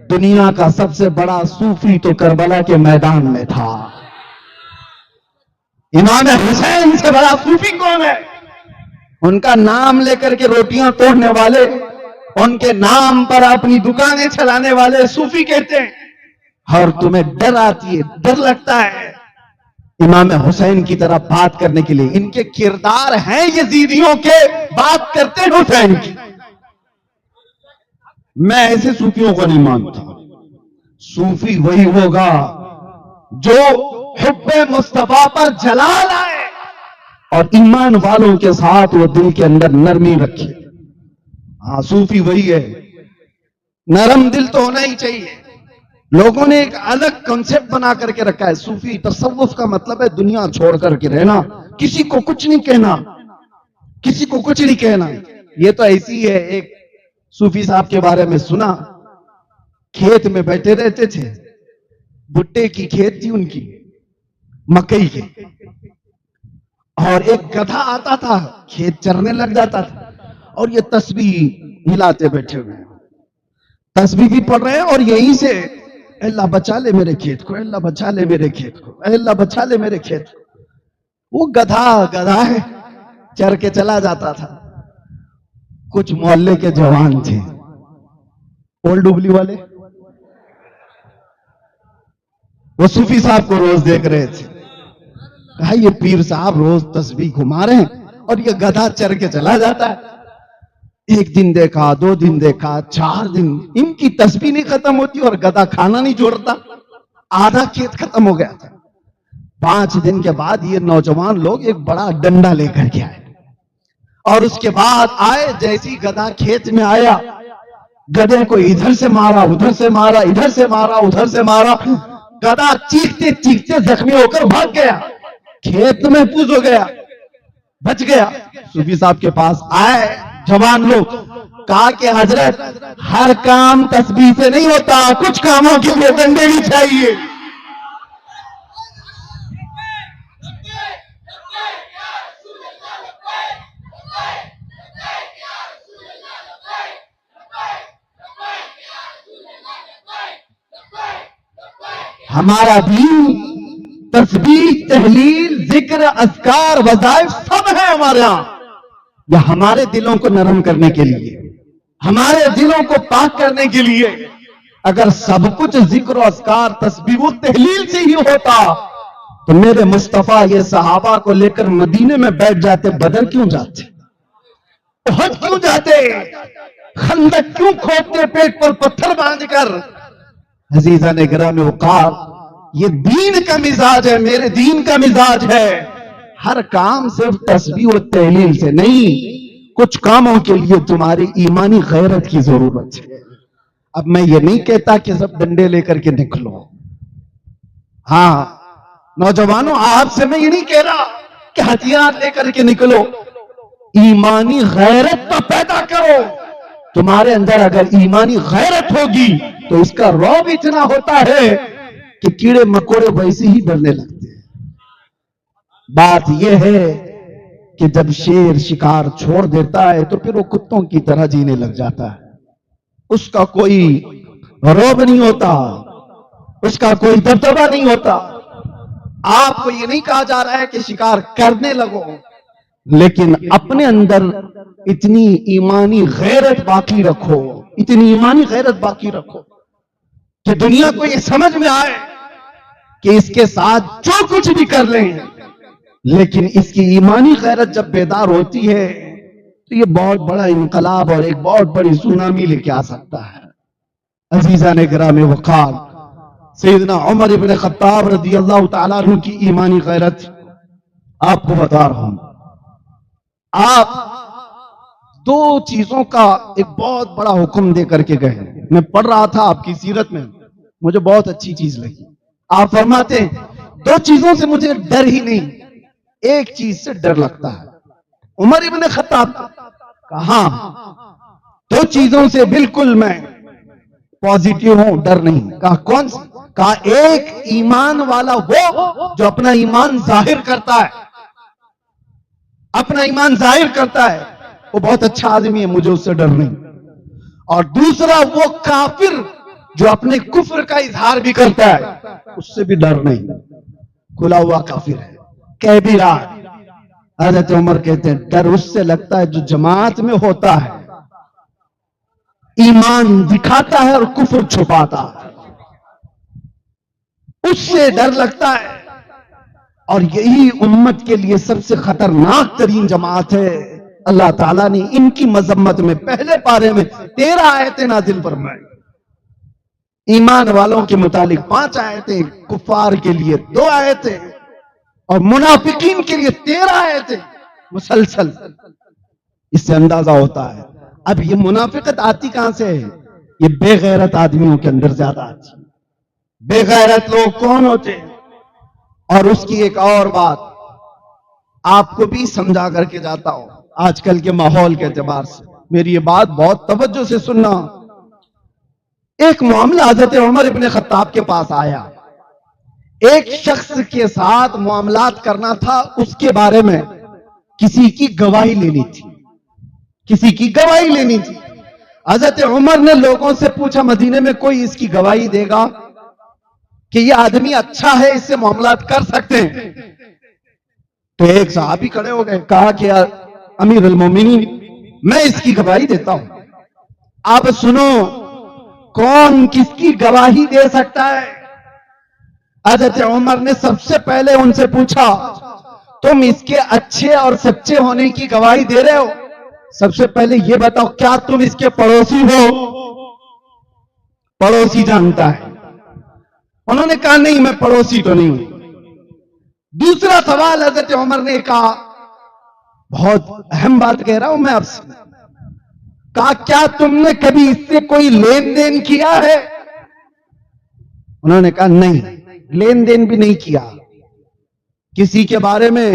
دنیا کا سب سے بڑا صوفی تو کربلا کے میدان میں تھا۔ امام حسین سے بڑا صوفی کون ہے؟ ان کا نام لے کر کے روٹیاں توڑنے والے، ان کے نام پر اپنی دکانیں چلانے والے صوفی کہتے ہیں، اور تمہیں ڈر آتی ہے، ڈر لگتا ہے امام حسین کی طرح بات کرنے کے لیے؟ ان کے کردار ہیں یزیدیوں کے، بات کرتے ہیں حسین کی۔ میں ایسے صوفیوں کو نہیں مانتا۔ صوفی وہی ہوگا جو حب مصطفیٰ پر جلال آئے اور ایمان والوں کے ساتھ وہ دل کے اندر نرمی رکھے۔ ہاں صوفی وہی ہے، نرم دل تو ہونا ہی چاہیے۔ لوگوں نے ایک الگ کنسپٹ بنا کر کے رکھا ہے، صوفی تصوف کا مطلب ہے دنیا چھوڑ کر کے رہنا، کسی کو کچھ نہیں کہنا، کسی کو کچھ نہیں کہنا۔ یہ تو ایسی ہے، ایک صوفی صاحب کے بارے میں سنا، کھیت میں بیٹھے رہتے تھے، بھٹے کی کھیت تھی ان کی، مکئی کی، اور ایک گدھا آتا تھا کھیت چرنے لگ جاتا تھا، اور یہ تسبیح ہلاتے بیٹھے ہوئے، تسبیح بھی پڑھ رہے ہیں اور یہیں سے اے اللہ بچا لے میرے کھیت کو، اے اللہ بچا لے میرے کھیت کو، اے اللہ بچا لے میرے کھیت کو۔ وہ گدھا ہے، چر کے چلا جاتا تھا۔ کچھ محلے کے جوان تھے، اولڈ ڈبلی والے، وہ صوفی صاحب کو روز دیکھ رہے تھے۔ کہا یہ پیر صاحب روز تسبیح گھما رہے ہیں اور یہ گدھا چر کے چلا جاتا ہے۔ ایک دن دیکھا، 2 دن دیکھا، 4 دن، ان کی تسبیح نہیں ختم ہوتی اور گدھا کھانا نہیں چھوڑتا۔ آدھا کھیت ختم ہو گیا تھا۔ 5 دن کے بعد یہ نوجوان لوگ ایک بڑا ڈنڈا لے کر کے آئے اور اس کے بعد آئے، جیسی گدھا کھیت میں آیا، گدھے کو ادھر سے مارا، ادھر سے مارا، ادھر سے مارا، ادھر سے مارا۔ گدھا چیختے چیختے زخمی ہو کر بھاگ گیا، کھیت میں محفوظ ہو گیا، بچ گیا۔ صوفی صاحب کے پاس آئے جوان لوگ، کہا کہ حضرت ہر کام تسبیح سے نہیں ہوتا، کچھ کاموں کے لیے ڈنڈے بھی چاہیے۔ ہمارا دین تسبیح، تحلیل، ذکر، اذکار، وظائف سب ہے ہمارے ہاں۔ یہ ہمارے دلوں کو نرم کرنے کے لیے، ہمارے دلوں کو پاک کرنے کے لیے۔ اگر سب کچھ ذکر و اذکار، تسبیح و تحلیل سے ہی ہوتا تو میرے مصطفیٰ یہ صحابہ کو لے کر مدینے میں بیٹھ جاتے، بدر کیوں جاتے، احد کیوں جاتے، خندق کیوں کھودتے پیٹ پر پتھر باندھ کر۔ عزیزان گرامی وقار، یہ دین کا مزاج ہے، میرے دین کا مزاج ہے۔ ہر کام صرف تسبیح و تحلیل سے نہیں، کچھ کاموں کے لیے تمہاری ایمانی غیرت کی ضرورت ہے۔ اب میں یہ نہیں کہتا کہ سب ڈنڈے لے کر کے نکلو، ہاں نوجوانوں آپ سے میں یہ نہیں کہہ رہا کہ ہتھیار لے کر کے نکلو، ایمانی غیرت تو پیدا کرو۔ تمہارے اندر اگر ایمانی غیرت ہوگی تو اس کا رعب اتنا ہوتا ہے کہ کیڑے مکوڑے ویسے ہی ڈرنے لگتے ہیں۔ بات یہ ہے کہ جب شیر شکار چھوڑ دیتا ہے تو پھر وہ کتوں کی طرح جینے لگ جاتا ہے، اس کا کوئی رعب نہیں ہوتا، اس کا کوئی دبدبہ نہیں ہوتا۔ آپ کو یہ نہیں کہا جا رہا ہے کہ شکار کرنے لگو، لیکن اپنے اندر اتنی ایمانی غیرت باقی رکھو، اتنی ایمانی غیرت باقی رکھو کہ دنیا کو یہ سمجھ میں آئے کہ اس کے ساتھ جو کچھ بھی کر لیں، لیکن اس کی ایمانی غیرت جب بیدار ہوتی ہے تو یہ بہت بڑا انقلاب اور ایک بہت بڑی سونامی لے کے آ سکتا ہے۔ عزیزان گرامی وقار، سیدنا عمر ابن خطاب رضی اللہ تعالیٰ عنہ کی ایمانی غیرت آپ کو بتا رہا ہوں۔ آپ 2 چیزوں کا ایک بہت بڑا حکم دے کر کے گئے۔ میں پڑھ رہا تھا آپ کی سیرت میں، مجھے بہت اچھی چیز لگی۔ آپ فرماتے ہیں 2 چیزوں سے مجھے ڈر ہی نہیں، ایک چیز سے ڈر لگتا ہے۔ عمر ابن خطاب کہاں 2 چیزوں سے بالکل میں پازیٹیو ہوں، ڈر نہیں۔ کہا کون سی؟ کہا ایک ایمان والا وہ جو اپنا ایمان ظاہر کرتا ہے، اپنا ایمان ظاہر کرتا ہے، وہ بہت اچھا آدمی ہے، مجھے اس سے ڈر نہیں۔ اور دوسرا وہ کافر جو اپنے کفر کا اظہار بھی کرتا ہے، اس سے بھی ڈر نہیں، کھلا ہوا کافر ہے، کہہ بھی رہا ہے۔ حضرت عمر کہتے ہیں ڈر اس سے لگتا ہے جو جماعت میں ہوتا ہے، ایمان دکھاتا ہے اور کفر چھپاتا ہے، اس سے ڈر لگتا ہے۔ اور یہی امت کے لیے سب سے خطرناک ترین جماعت ہے۔ اللہ تعالیٰ نے ان کی مذمت میں پہلے پارے میں 13 آیتیں نازل فرمائیں، ایمان والوں کے متعلق 5 آیتیں، کفار کے لیے 2 آیتیں اور منافقین کے لیے 13 آیتیں مسلسل۔ اس سے اندازہ ہوتا ہے اب یہ منافقت آتی کہاں سے ہے؟ یہ بے غیرت آدمیوں کے اندر زیادہ آتی ہے۔ بے غیرت لوگ کون ہوتے ہیں؟ اور اس کی ایک اور بات آپ کو بھی سمجھا کر کے جاتا ہوں، آج کل کے ماحول کے اعتبار سے میری یہ بات بہت توجہ سے سننا۔ ایک معاملہ حضرت عمر ابن خطاب کے پاس آیا، ایک شخص کے ساتھ معاملات کرنا تھا، اس کے بارے میں کسی کی گواہی لینی تھی، کسی کی گواہی لینی تھی۔ حضرت عمر نے لوگوں سے پوچھا مدینے میں کوئی اس کی گواہی دے گا؟ کہ یہ آدمی اچھا ہے، اس سے معاملات کر سکتے ہیں. تو ایک صحابی کھڑے ہو گئے، کہا کہ امیر المومنین میں اس کی گواہی دیتا ہوں، آپ سنو کون کس کی گواہی دے سکتا ہے. حضرت عمر نے سب سے پہلے ان سے پوچھا تم اس کے اچھے اور سچے ہونے کی گواہی دے رہے ہو؟ سب سے پہلے یہ بتاؤ کیا تم اس کے پڑوسی ہو؟ پڑوسی جانتا ہے. انہوں نے کہا نہیں میں پڑوسی تو نہیں ہوں. دوسرا سوال حضرت عمر نے کہا، بہت اہم بات کہہ رہا ہوں میں آپ سے، کہا کیا تم نے کبھی اس سے کوئی لین دین کیا ہے؟ انہوں نے کہا نہیں لین دین بھی نہیں کیا. کسی کے بارے میں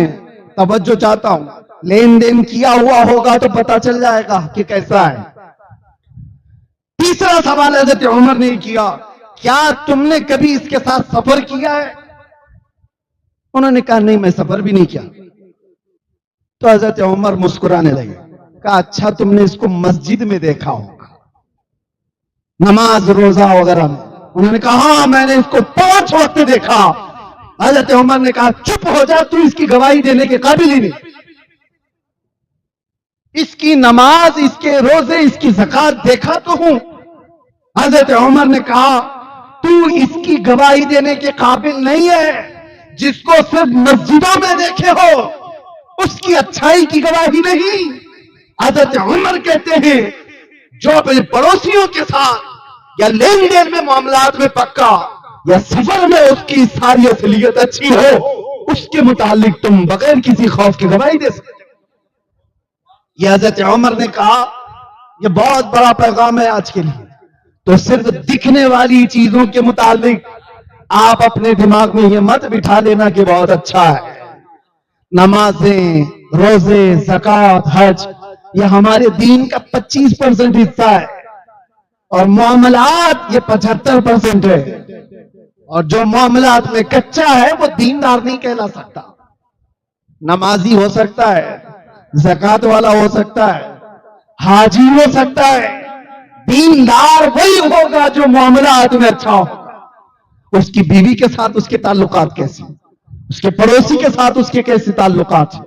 توجہ چاہتا ہوں، لین دین کیا ہوا ہوگا تو پتا چل جائے گا کہ کیسا ہے. تیسرا سوال حضرت عمر نے کیا، کیا تم نے کبھی اس کے ساتھ سفر کیا ہے؟ انہوں نے کہا نہیں میں سفر بھی نہیں کیا. تو حضرت عمر مسکرانے لگے، کہا اچھا تم نے اس کو مسجد میں دیکھا ہوگا، نماز روزہ وغیرہ میں؟ انہوں نے کہا ہاں میں نے اس کو 5 وقت دیکھا. حضرت عمر نے کہا چپ ہو جا، تو اس کی گواہی دینے کے قابل ہی نہیں. اس کی نماز، اس کے روزے، اس کی زکات دیکھا تو ہوں. حضرت عمر نے کہا تو اس کی گواہی دینے کے قابل نہیں ہے. جس کو صرف مسجدوں میں دیکھے ہو اس کی اچھائی کی گواہی نہیں. حضرت عمر کہتے ہیں جو اپنے پڑوسیوں کے ساتھ یا لین دین میں معاملات میں پکا یا سفر میں اس کی ساری اصلیت اچھی ہو، اس کے متعلق تم بغیر کسی خوف کی گواہی دے سکتے. یہ حضرت عمر نے کہا یہ بہت بڑا پیغام ہے آج کے لیے. تو صرف دکھنے والی چیزوں کے متعلق آپ اپنے دماغ میں یہ مت بٹھا لینا کہ بہت اچھا ہے. نمازیں، روزے، زکات، حج یہ ہمارے دین کا 25% حصہ ہے اور معاملات یہ 75% ہے. اور جو معاملات میں کچا ہے وہ دیندار نہیں کہلا سکتا. نمازی ہو سکتا ہے، زکات والا ہو سکتا ہے، حاجی ہو سکتا ہے، دیندار وہی ہوگا جو معاملات میں اچھا ہو. اس کی بیوی کے ساتھ اس کے تعلقات کیسے، اس کے پڑوسی کے ساتھ اس کے کیسے تعلقات ہیں،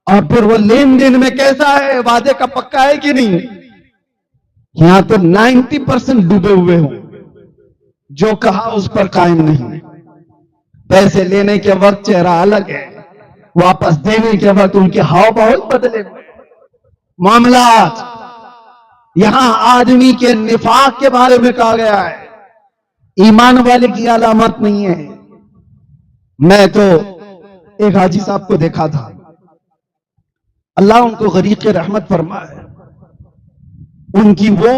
اور پھر وہ لین دین میں کیسا ہے، وعدے کا پکا ہے کہ نہیں. یہاں تو 90% ڈوبے ہوئے ہوں، جو کہا اس پر قائم نہیں. پیسے لینے کے وقت چہرہ الگ ہے، واپس دینے کے وقت ان کے ہاؤ بہت بدلے ہوئے. معاملات یہاں آدمی کے نفاق کے بارے میں کہا گیا ہے، ایمان والے کی علامت نہیں ہے. میں تو ایک حاجی صاحب کو دیکھا تھا، اللہ ان کو غریق رحمت فرمائے. ان کی وہ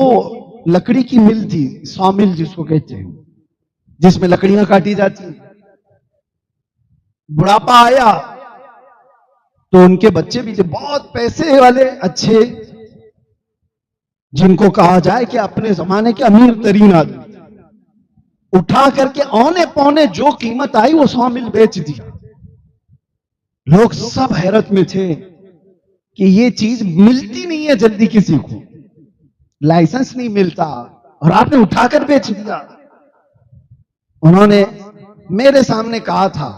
لکڑی کی مل تھی، سامل جس کو کہتے ہیں، جس میں لکڑیاں کاٹی جاتی ہیں. بڑھاپا آیا تو ان کے بچے بھی تھے بہت پیسے والے اچھے، جن کو کہا جائے کہ اپنے زمانے کے امیر ترین آدمی. اٹھا کر کے اونے پونے جو قیمت آئی وہ سامل بیچ دی. لوگ سب حیرت میں تھے کہ یہ چیز ملتی نہیں ہے جلدی، کسی کو لائسنس نہیں ملتا اور آپ نے اٹھا کر بیچ دیا. انہوں نے میرے سامنے کہا تھا،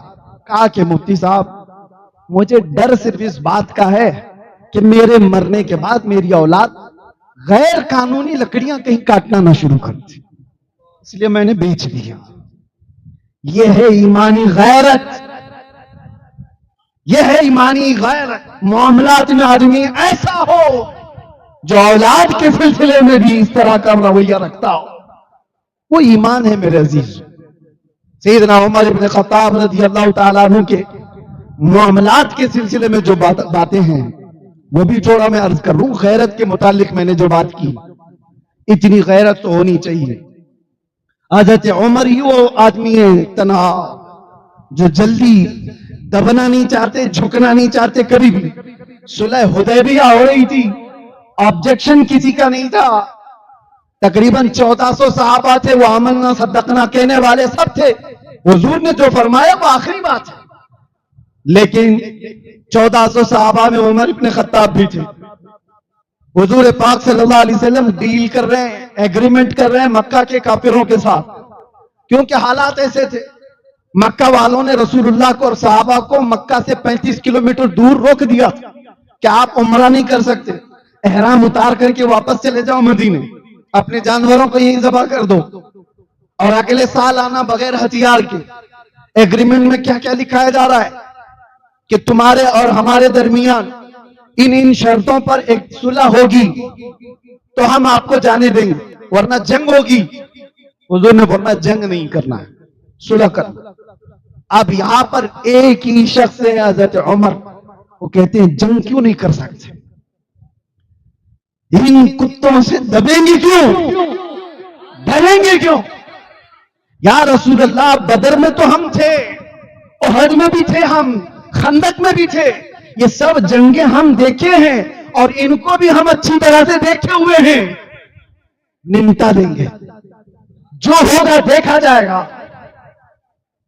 کہا کہ مفتی صاحب مجھے ڈر صرف اس بات کا ہے کہ میرے مرنے کے بعد میری اولاد غیر قانونی لکڑیاں کہیں کاٹنا نہ شروع کر دی، اس لیے میں نے بیچ دیا. یہ ہے ایمانی غیرت، یہ ہے ایمانی غیرت. معاملات میں آدمی ایسا ہو جو اولاد کے سلسلے میں بھی اس طرح کا رویہ رکھتا ہو، وہ ایمان ہے میرے عزیز. سیدنا عمر ابن خطاب رضی اللہ تعالیٰ عنہ کے معاملات کے سلسلے میں جو باتیں ہیں وہ بھی تھوڑا میں عرض کر لوں. غیرت کے متعلق میں نے جو بات کی، اتنی غیرت تو ہونی چاہیے. حضرت عمر ہی وہ آدمی ہے تنہا جو جلدی دبنا نہیں چاہتے، جھکنا نہیں چاہتے. کبھی بھی صلح حدیبیہ ہو رہی تھی، آبجیکشن کسی کا نہیں تھا. تقریباً 1400 صحابہ تھے، وہ آمنا صدقنا کہنے والے سب تھے. حضور نے جو فرمایا وہ آخری بات ہے. لیکن 1400 صحابہ میں عمر ابن خطاب بھی تھے. حضور پاک صلی اللہ علیہ وسلم ڈیل کر رہے ہیں، ایگریمنٹ کر رہے ہیں مکہ کے کافروں کے ساتھ کیونکہ حالات ایسے تھے، مکہ والوں نے رسول اللہ کو اور صحابہ کو مکہ سے 35 کلومیٹر دور روک دیا کہ آپ عمرہ نہیں کر سکتے، احرام اتار کر کے واپس چلے جاؤ مدینے، اپنے جانوروں کو یہی ذبح کر دو اور اگلے سال آنا بغیر ہتھیار کے۔ ایگریمنٹ میں کیا کیا لکھایا جا رہا ہے کہ تمہارے اور ہمارے درمیان ان شرطوں پر ایک صلح ہوگی تو ہم آپ کو جانے دیں گے، ورنہ جنگ ہوگی۔ حضور نے فرمایا جنگ نہیں کرنا ہے، صلح کرنا۔ اب یہاں پر ایک ہی شخص ہے حضرت عمر، وہ کہتے ہیں جنگ کیوں نہیں کر سکتے؟ ان کتوں سے دبیں گے کیوں؟ ڈریں گے کیوں؟ یا رسول اللہ بدر میں تو ہم تھے، احد میں بھی تھے، ہم خندق میں بھی تھے، یہ سب جنگیں ہم دیکھے ہیں اور ان کو بھی ہم اچھی طرح سے دیکھے ہوئے ہیں، نمٹا دیں گے، جو ہوگا دیکھا جائے گا۔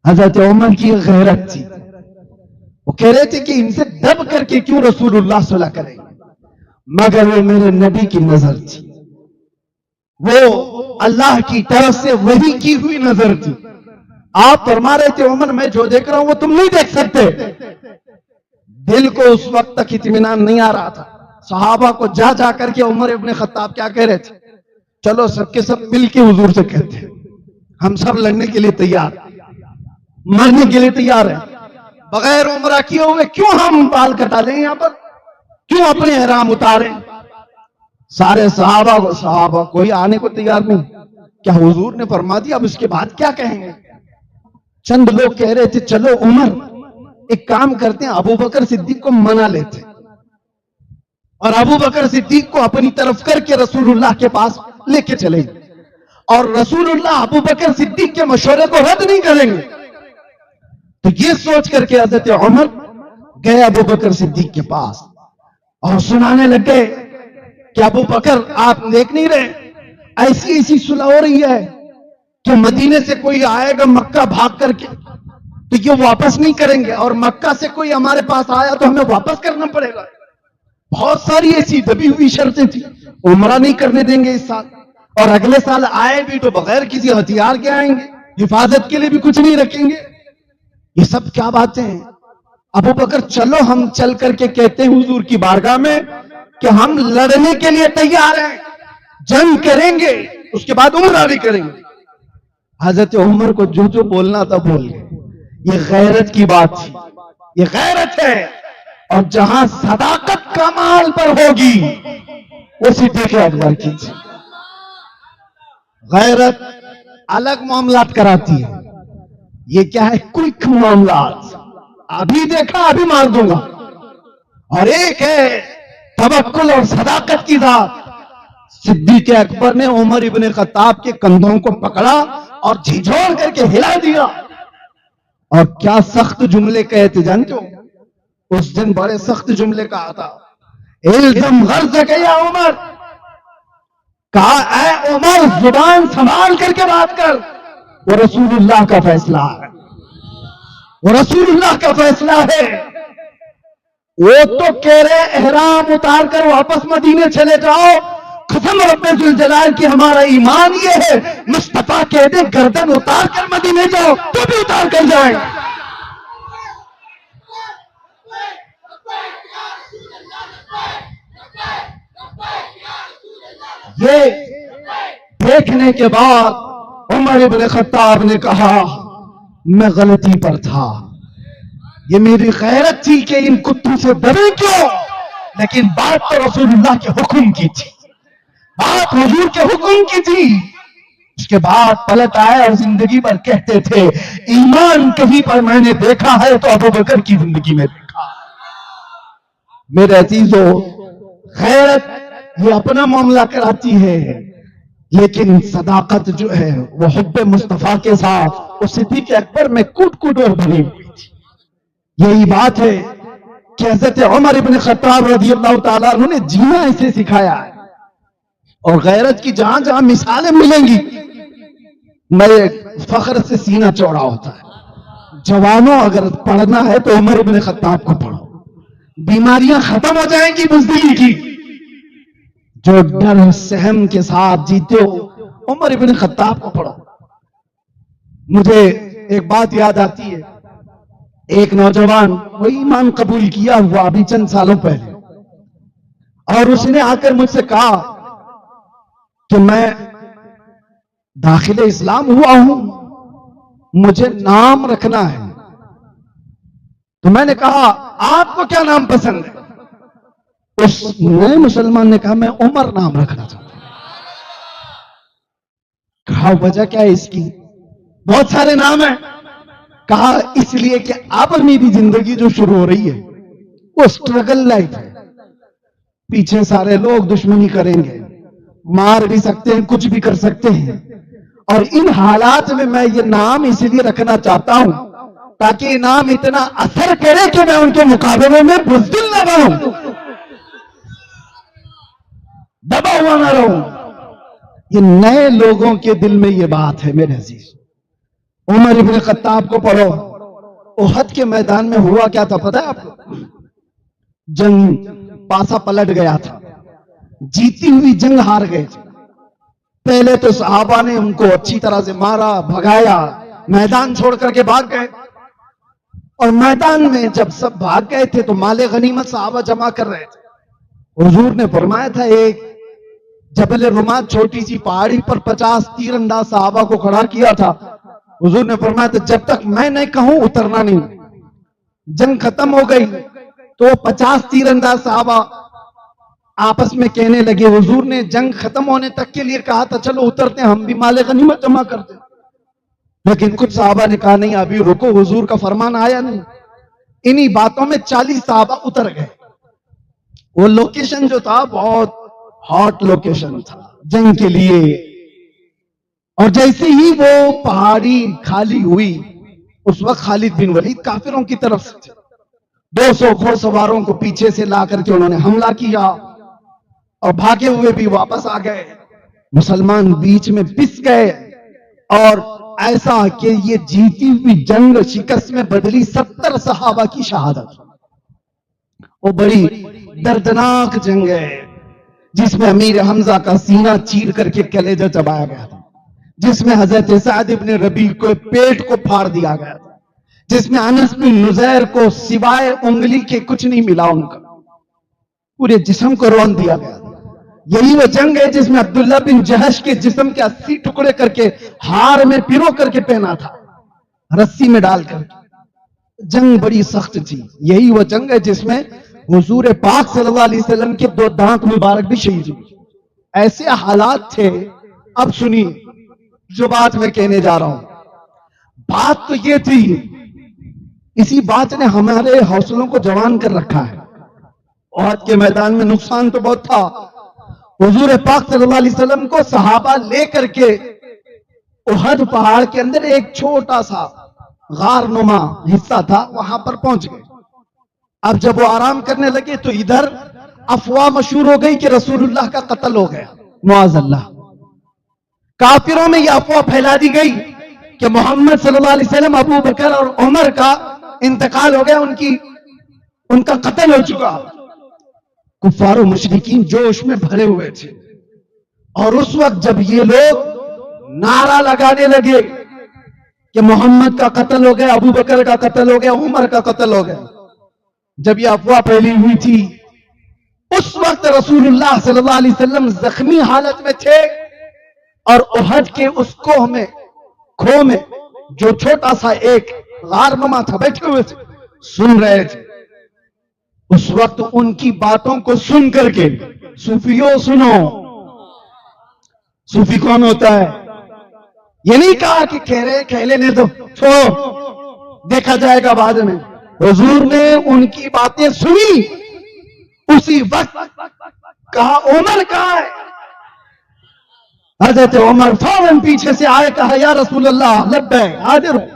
حضرت عمر کی غیرت تھی، وہ کہہ رہے تھے کہ ان سے دب کر کے کیوں رسول اللہ صلح کریں، مگر وہ میرے نبی کی نظر تھی، وہ اللہ کی طرف سے وحی کی ہوئی نظر تھی۔ آپ فرما رہے تھے عمر میں جو دیکھ رہا ہوں وہ تم نہیں دیکھ سکتے۔ دل کو اس وقت تک اطمینان نہیں آ رہا تھا۔ صحابہ کو جا جا کر کے عمر ابن خطاب کیا کہہ رہے تھے؟ چلو سب کے سب مل کے حضور سے کہتے ہیں ہم سب لڑنے کے لیے تیار، مرنے کے لیے تیار ہیں، بغیر عمرہ کیے ہوئے کیوں ہم بال کٹا لیں، یہاں پر کیوں اپنے احرام اتاریں؟ سارے صحابہ کوئی آنے کو تیار نہیں۔ کیا حضور نے فرما دیا اب اس کے بعد کیا کہیں گے؟ چند لوگ کہہ رہے تھے چلو عمر ایک کام کرتے ہیں، ابو بکر صدیق کو منا لیتے اور ابو بکر صدیق کو اپنی طرف کر کے رسول اللہ کے پاس لے کے چلیں گے، اور رسول اللہ ابو بکر صدیق کے مشورے کو رد نہیں کریں گے۔ تو یہ سوچ کر کے حضرت عمر گئے ابو بکر صدیق کے پاس اور سنانے لگے کہ ابو بکر آپ دیکھ نہیں رہے ایسی ایسی صلح ہو رہی ہے کہ مدینے سے کوئی آئے گا مکہ بھاگ کر کے تو یہ واپس نہیں کریں گے، اور مکہ سے کوئی ہمارے پاس آیا تو ہمیں واپس کرنا پڑے گا۔ بہت ساری ایسی دبی ہوئی شرطیں تھی، عمرہ نہیں کرنے دیں گے اس سال، اور اگلے سال آئے بھی تو بغیر کسی ہتھیار کے آئیں گے، حفاظت کے لیے بھی کچھ نہیں رکھیں گے۔ یہ سب کیا باتیں ہیں؟ ابو بکر چلو ہم چل کر کے کہتے ہیں حضور کی بارگاہ میں کہ ہم لڑنے کے لیے تیار ہیں، جنگ کریں گے، اس کے بعد عمرہ بھی کریں گے۔ حضرت عمر کو جو جو بولنا تھا بول گئے۔ یہ غیرت کی بات تھی، یہ غیرت ہے، اور جہاں صداقت کمال پر ہوگی وہ صدیق اکبر کی تھی۔ غیرت الگ معاملات کراتی ہے، یہ کیا ہے؟ کوئک معاملات، ابھی دیکھا ابھی مار دوں گا، اور ایک ہے توکل اور صداقت کی ذات۔ صدیق اکبر نے عمر ابن خطاب کے کندھوں کو پکڑا اور جھنجھوڑ کر کے ہلا دیا، اور کیا سخت جملے کہے تھے جانتے ہو؟ اس دن بڑے سخت جملے کہا تھا، الزم غرضک یا عمر، کہا اے عمر زبان سنبھال کر کے بات کر، وہ رسول اللہ کا فیصلہ ہے، وہ رسول اللہ کا فیصلہ ہے۔ وہ تو کہہ رہے احرام اتار کر واپس مدینے چلے جاؤ، قسم رب ذوالجلال کی ہمارا ایمان یہ ہے، مصطفیٰ کہہ دے گردن اتار کر مدینے جاؤ تو بھی اتار کر جائیں۔ یہ دیکھنے کے بعد عمر ابن خطاب نے کہا میں غلطی پر تھا، یہ میری غیرت تھی کہ ان کتوں سے ڈرے کیوں، لیکن بات تو رسول اللہ کے حکم کی تھی، بات حضور کے حکم کی تھی۔ اس کے بعد پلٹ آئے اور زندگی بھر کہتے تھے ایمان کہیں پر میں نے دیکھا ہے تو ابو بکر کی زندگی میں دیکھا۔ میرے عزیزو، غیرت یہ اپنا معاملہ کراتی ہے، لیکن صداقت جو ہے وہ حب مصطفیٰ کے ساتھ وہ صدیق اکبر میں کوٹ کوٹ اور بھری ہوئی تھی۔ یہی بات ہے کہ حضرت عمر ابن خطاب رضی اللہ تعالیٰ عنہ نے جینا اسے سکھایا ہے، اور غیرت کی جہاں جہاں مثالیں ملیں گی میرے فخر سے سینہ چوڑا ہوتا ہے۔ جوانوں اگر پڑھنا ہے تو عمر ابن خطاب کو پڑھو، بیماریاں ختم ہو جائیں گی بزدلی کی۔ جو ڈر سہم کے ساتھ جیتے ہو عمر ابن خطاب کو پڑھو۔ مجھے ایک بات یاد آتی ہے، ایک نوجوان وہ ایمان قبول کیا ہوا ابھی چند سالوں پہلے، اور اس نے آ کر مجھ سے کہا کہ میں داخل اسلام ہوا ہوں، مجھے نام رکھنا ہے۔ تو میں نے کہا آپ کو کیا نام پسند ہے؟ اس نئے مسلمان نے کہا میں عمر نام رکھنا چاہتا ہوں۔ کہا وجہ کیا ہے اس کی؟ بہت سارے نام ہیں۔ کہا اس لیے کہ اب میری زندگی جو شروع ہو رہی ہے وہ سٹرگل لائف ہے، پیچھے سارے لوگ دشمنی کریں گے، مار بھی سکتے ہیں، کچھ بھی کر سکتے ہیں، اور ان حالات میں یہ نام اس لیے رکھنا چاہتا ہوں تاکہ یہ نام اتنا اثر کرے کہ میں ان کے مقابلے میں بزدل نہ رہوں، دبا ہوا نہ رہوں۔ یہ نئے لوگوں کے دل میں یہ بات ہے میرے عزیز۔ عمر ابن خطاب کو پڑھو، احد کے میدان میں ہوا کیا تھا پتہ ہے آپ کو؟ جنگ پاسا پلٹ گیا تھا، جیتی ہوئی جنگ ہار گئے تھے۔ پہلے تو صحابہ نے ان کو اچھی طرح سے مارا، بھگایا، میدان چھوڑ کر کے بھاگ گئے، اور میدان میں جب سب بھاگ گئے تھے تو مال غنیمت صحابہ جمع کر رہے تھے۔ حضور نے فرمایا تھا ایک جبل رمات چھوٹی سی پہاڑی پر 50 تیر انداز صحابہ کو کھڑا کیا تھا۔ حضور نے فرمایا تھا جب تک میں نہیں کہوں اترنا نہیں۔ جنگ ختم ہو گئی تو 50 تیر انداز صحابہ آپس میں کہنے لگے، حضور نے جنگ ختم ہونے تک کے لیے کہا تھا چلو اترتے ہیں، ہم بھی مال غنیمت جمع کرتے، لیکن کچھ صحابہ نے کہا نہیں ابھی رکو، حضور کا فرمان آیا نہیں۔ انہی باتوں میں 40 صحابہ اتر گئے۔ وہ لوکیشن جو تھا بہت ہاٹ لوکیشن تھا جنگ کے لیے، اور جیسے ہی وہ پہاڑی خالی ہوئی اس وقت خالد بن ولید کافروں کی طرف سے تھے، 200 گھوڑ سواروں کو پیچھے سے لا کر کے انہوں نے حملہ کیا اور بھاگے ہوئے بھی واپس آ گئے۔ مسلمان بیچ میں پس گئے، اور ایسا کہ یہ جیتی ہوئی جنگ شکست میں بدلی 70 صحابہ کی شہادت۔ وہ بڑی دردناک جنگ ہے جس میں امیر حمزہ کا سینہ چیر کر کے کلیجہ چبایا گیا تھا، جس میں حضرت سعد بن ربیع کو پیٹ کو پھاڑ دیا گیا تھا، جس میں انس بن نزیر کو سوائے انگلی کے کچھ نہیں ملا، ان کا پورے جسم کو رون دیا گیا تھا۔ یہی وہ جنگ ہے جس میں عبداللہ بن جہش کے جسم کے 80 ٹکڑے کر کے ہار میں پیرو کر کے پہنا تھا، رسی میں ڈال کر کے۔ جنگ بڑی سخت تھی۔ یہی وہ جنگ ہے جس میں حضور پاک صلی اللہ علیہ وسلم کے 2 دانت مبارک بھی شہید ہوئے۔ ایسے حالات تھے۔ اب سنیے جو بات میں کہنے جا رہا ہوں، بات تو یہ تھی، اسی بات نے ہمارے حوصلوں کو جوان کر رکھا ہے۔ احد کے میدان میں نقصان تو بہت تھا۔ حضور پاک صلی اللہ علیہ وسلم کو صحابہ لے کر کے احد پہاڑ کے اندر ایک چھوٹا سا غار نما حصہ تھا، وہاں پر پہنچ گئے۔ اب جب وہ آرام کرنے لگے تو ادھر افواہ مشہور ہو گئی کہ رسول اللہ کا قتل ہو گیا، معاذ اللہ۔ کافروں میں یہ افواہ پھیلا دی گئی کہ محمد صلی اللہ علیہ وسلم، ابو بکر اور عمر کا انتقال ہو گیا، ان کا قتل ہو چکا۔ کفار و مشرکین جوش میں بھرے ہوئے تھے، اور اس وقت جب یہ لوگ نعرہ لگانے لگے کہ محمد کا قتل ہو گیا، ابو بکر کا قتل ہو گیا، عمر کا قتل ہو گیا، جب یہ افواہ پھیلی ہوئی تھی، اس وقت رسول اللہ صلی اللہ علیہ وسلم زخمی حالت میں تھے، اور احد کے اس کوہ میں، کھو میں جو چھوٹا سا ایک غار نما تھا، بیٹھے ہوئے تھے، سن رہے تھے۔ اس وقت ان کی باتوں کو سن کر کے، صوفیوں سنو، صوفی کون ہوتا ہے؟ یہ نہیں کہا کہ کہہ لینے دو، چھوڑو دیکھا جائے گا بعد میں۔ حضور نے ان کی باتیں سنی، اسی وقت کہا عمر کہاں ہے؟ حضرت عمر فوراً پیچھے سے آئے، کہا یا رسول اللہ لبیک حاضر ہوں۔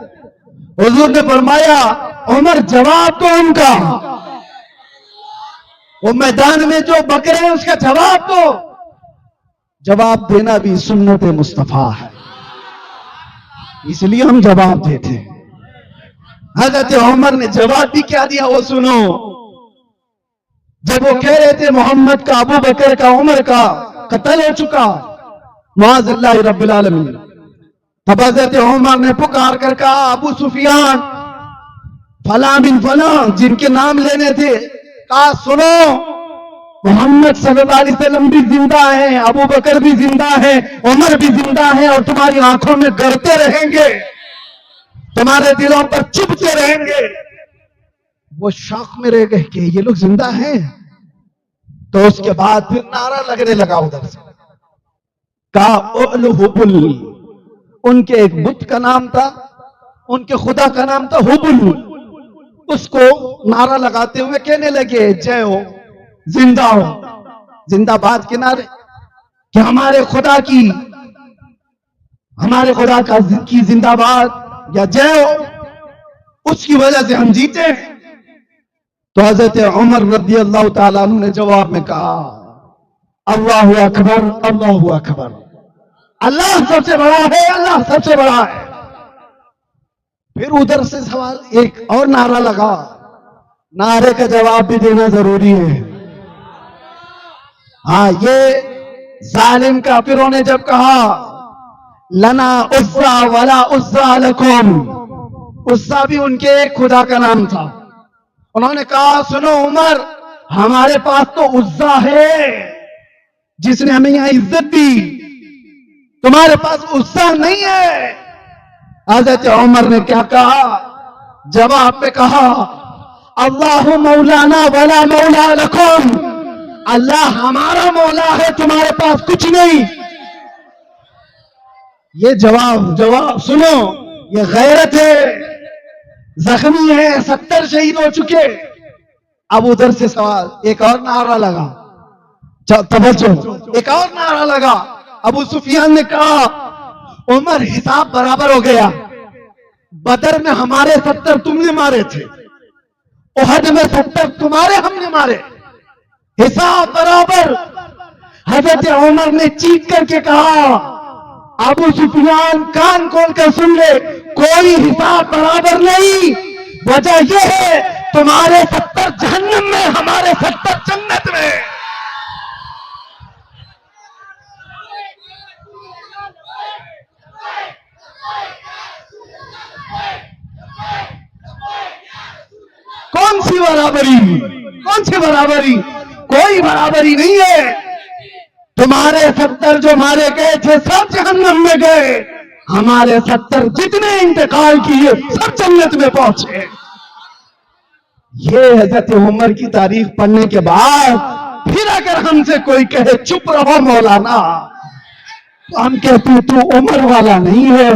حضور نے فرمایا عمر جواب دو ان کا، وہ میدان میں جو بکرے ہیں اس کا جواب دو۔ جواب دینا بھی سنت مصطفیٰ ہے، اس لیے ہم جواب دیتے ہیں۔ حضرت عمر نے جواب بھی کیا دیا وہ سنو۔ جب وہ کہہ رہے تھے محمد کا، ابو بکر کا، عمر کا قتل ہو چکا، معاذ اللہ رب العالمین، اب حضرت عمر نے پکار کر کہا ابو سفیان فلاں بن فلاں جن کے نام لینے تھے، کہا سنو محمد صلی اللہ علیہ وسلم بھی زندہ ہیں، ابو بکر بھی زندہ ہے، عمر بھی زندہ ہے، اور تمہاری آنکھوں میں گرتے رہیں گے، تمہارے دلوں پر چبھتے رہیں گے۔ وہ شوق میں رہ گئے کہ یہ لوگ زندہ ہیں۔ تو اس کے بعد پھر نعرہ لگنے لگا ادھر سے، کہا اُعْلُ حُبُل، ان کے ایک بت کا نام تھا، ان کے خدا کا نام تھا حبل، اس کو نعرہ لگاتے ہوئے کہنے لگے جے ہو، زندہ ہو، زندہ باد کے نعرے کہ ہمارے خدا کی زندہ باد یا جے ہو، اس کی وجہ سے ہم جیتے ہیں۔ تو حضرت عمر رضی اللہ تعالیٰ عنہ نے جواب میں کہا اللہ اکبر، اللہ اکبر، اللہ سب سے بڑا ہے، اللہ سب سے بڑا ہے۔ پھر ادھر سے سوال ایک اور نعرہ لگا، نعرے کا جواب بھی دینا ضروری ہے۔ ہاں، یہ ظالم کافروں نے جب کہا لنا عزا ولا عزا لکم، عزا بھی ان کے ایک خدا کا نام تھا، انہوں نے کہا سنو عمر، ہمارے پاس تو عزا ہے جس نے ہمیں یہاں عزت دی، تمہارے پاس عزا نہیں ہے۔ حضرت عمر نے کیا کہا؟ جواب میں کہا اللہ مولانا ولا مولا لکم، اللہ ہمارا مولا ہے، تمہارے پاس کچھ نہیں۔ یہ جواب سنو، یہ غیرت ہے، زخمی ہے، 70 شہید ہو چکے۔ اب ادھر سے سوال ایک اور نعرہ لگا، توجہ، ایک اور نعرہ لگا۔ ابو سفیان نے کہا عمر حساب برابر ہو گیا، بدر میں ہمارے 70 تم نے مارے تھے، احد میں 70 تمہارے ہم نے مارے، حساب برابر۔ حضرت عمر نے چیخ کر کے کہا ابو سفیان کان کھول کر سن لے، کوئی حساب برابر نہیں، وجہ یہ ہے تمہارے 70 جہنم میں، ہمارے 70 جنت میں۔ کون سی برابری؟ کون سی برابری؟ کوئی برابری نہیں ہے۔ تمہارے 70 جو مارے گئے تھے سب جہنم میں گئے، ہمارے 70 جتنے انتقال کیے سب جنت میں پہنچے۔ یہ حضرت عمر کی تاریخ پڑھنے کے بعد پھر اگر ہم سے کوئی کہے چپ رہو مولانا، تو ہم کہتے ہیں تو عمر والا نہیں ہے،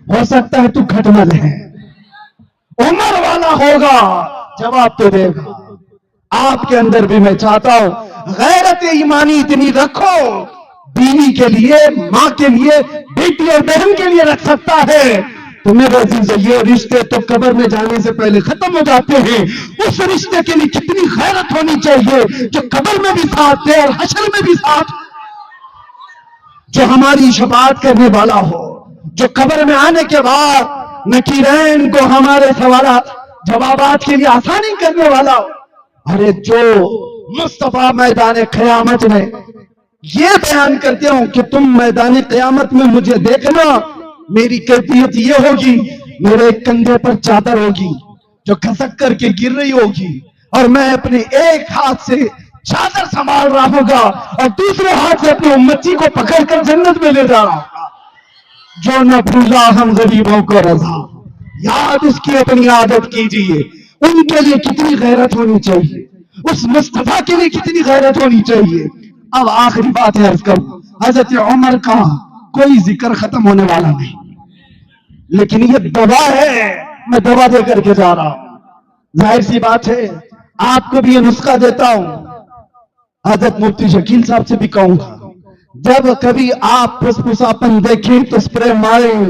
ہو سکتا ہے تو کھٹمل ہے، عمر والا ہوگا جواب تو دے گا۔ آپ کے اندر بھی میں چاہتا ہوں غیرت ایمانی اتنی رکھو، بیوی کے لیے، ماں کے لیے، بیٹی اور بہن کے لیے رکھ سکتا ہے تو میرے عزیز یہ رشتے تو قبر میں جانے سے پہلے ختم ہو جاتے ہیں، اس رشتے کے لیے کتنی غیرت ہونی چاہیے جو قبر میں بھی ساتھ دے اور حشر میں بھی ساتھ، جو ہماری شفاعت کرنے والا ہو، جو قبر میں آنے کے بعد نکیرین کو ہمارے سوالات جوابات کے لیے آسانی کرنے والا ہو۔ ارے جو مصطفیٰ میدان قیامت میں یہ بیان کرتے ہوں کہ تم میدان قیامت میں مجھے دیکھنا، میری کیفیت یہ ہوگی، میرے کندھے پر چادر ہوگی جو کھسک کر کے گر رہی ہوگی، اور میں اپنے ایک ہاتھ سے چادر سنبھال رہا ہوگا اور دوسرے ہاتھ سے اپنی امتی کو پکڑ کر جنت میں لے جا رہا ہوگا۔ جو نہ بھولا ہم غریبوں کو رضا، یاد اس کی اپنی عادت کیجئے۔ ان کے لیے کتنی غیرت ہونی چاہیے، اس مصطفیٰ کے لیے کتنی غیرت ہونی چاہیے۔ اب آخری بات عرض کروں، حضرت عمر کا کوئی ذکر ختم ہونے والا نہیں، لیکن یہ دوا ہے، میں دوا دے کر کے جا رہا ہوں۔ ظاہر سی بات ہے آپ کو بھی یہ نسخہ دیتا ہوں، حضرت مفتی شکیل صاحب سے بھی کہوں گا، جب کبھی آپ پھسپھساپن دیکھیں تو سپرے ماریں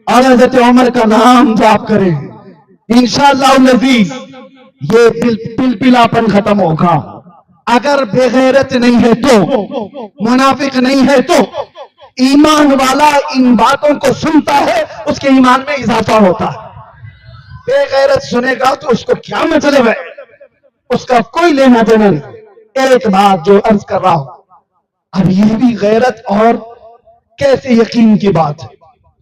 اور حضرت عمر کا نام جاپ کریں، انشاءاللہ العزیز یہ پلپلاپن ختم ہوگا۔ اگر بے غیرت نہیں ہے تو، منافق نہیں ہے تو، ایمان والا ان باتوں کو سنتا ہے، اس کے ایمان میں اضافہ ہوتا ہے۔ بے غیرت سنے گا تو اس کو کیا مطلب ہے، اس کا کوئی لینا دینا نہیں۔ ایک بات جو عرض کر رہا ہوں، اب یہ بھی غیرت اور کیسے یقین کی بات ہے۔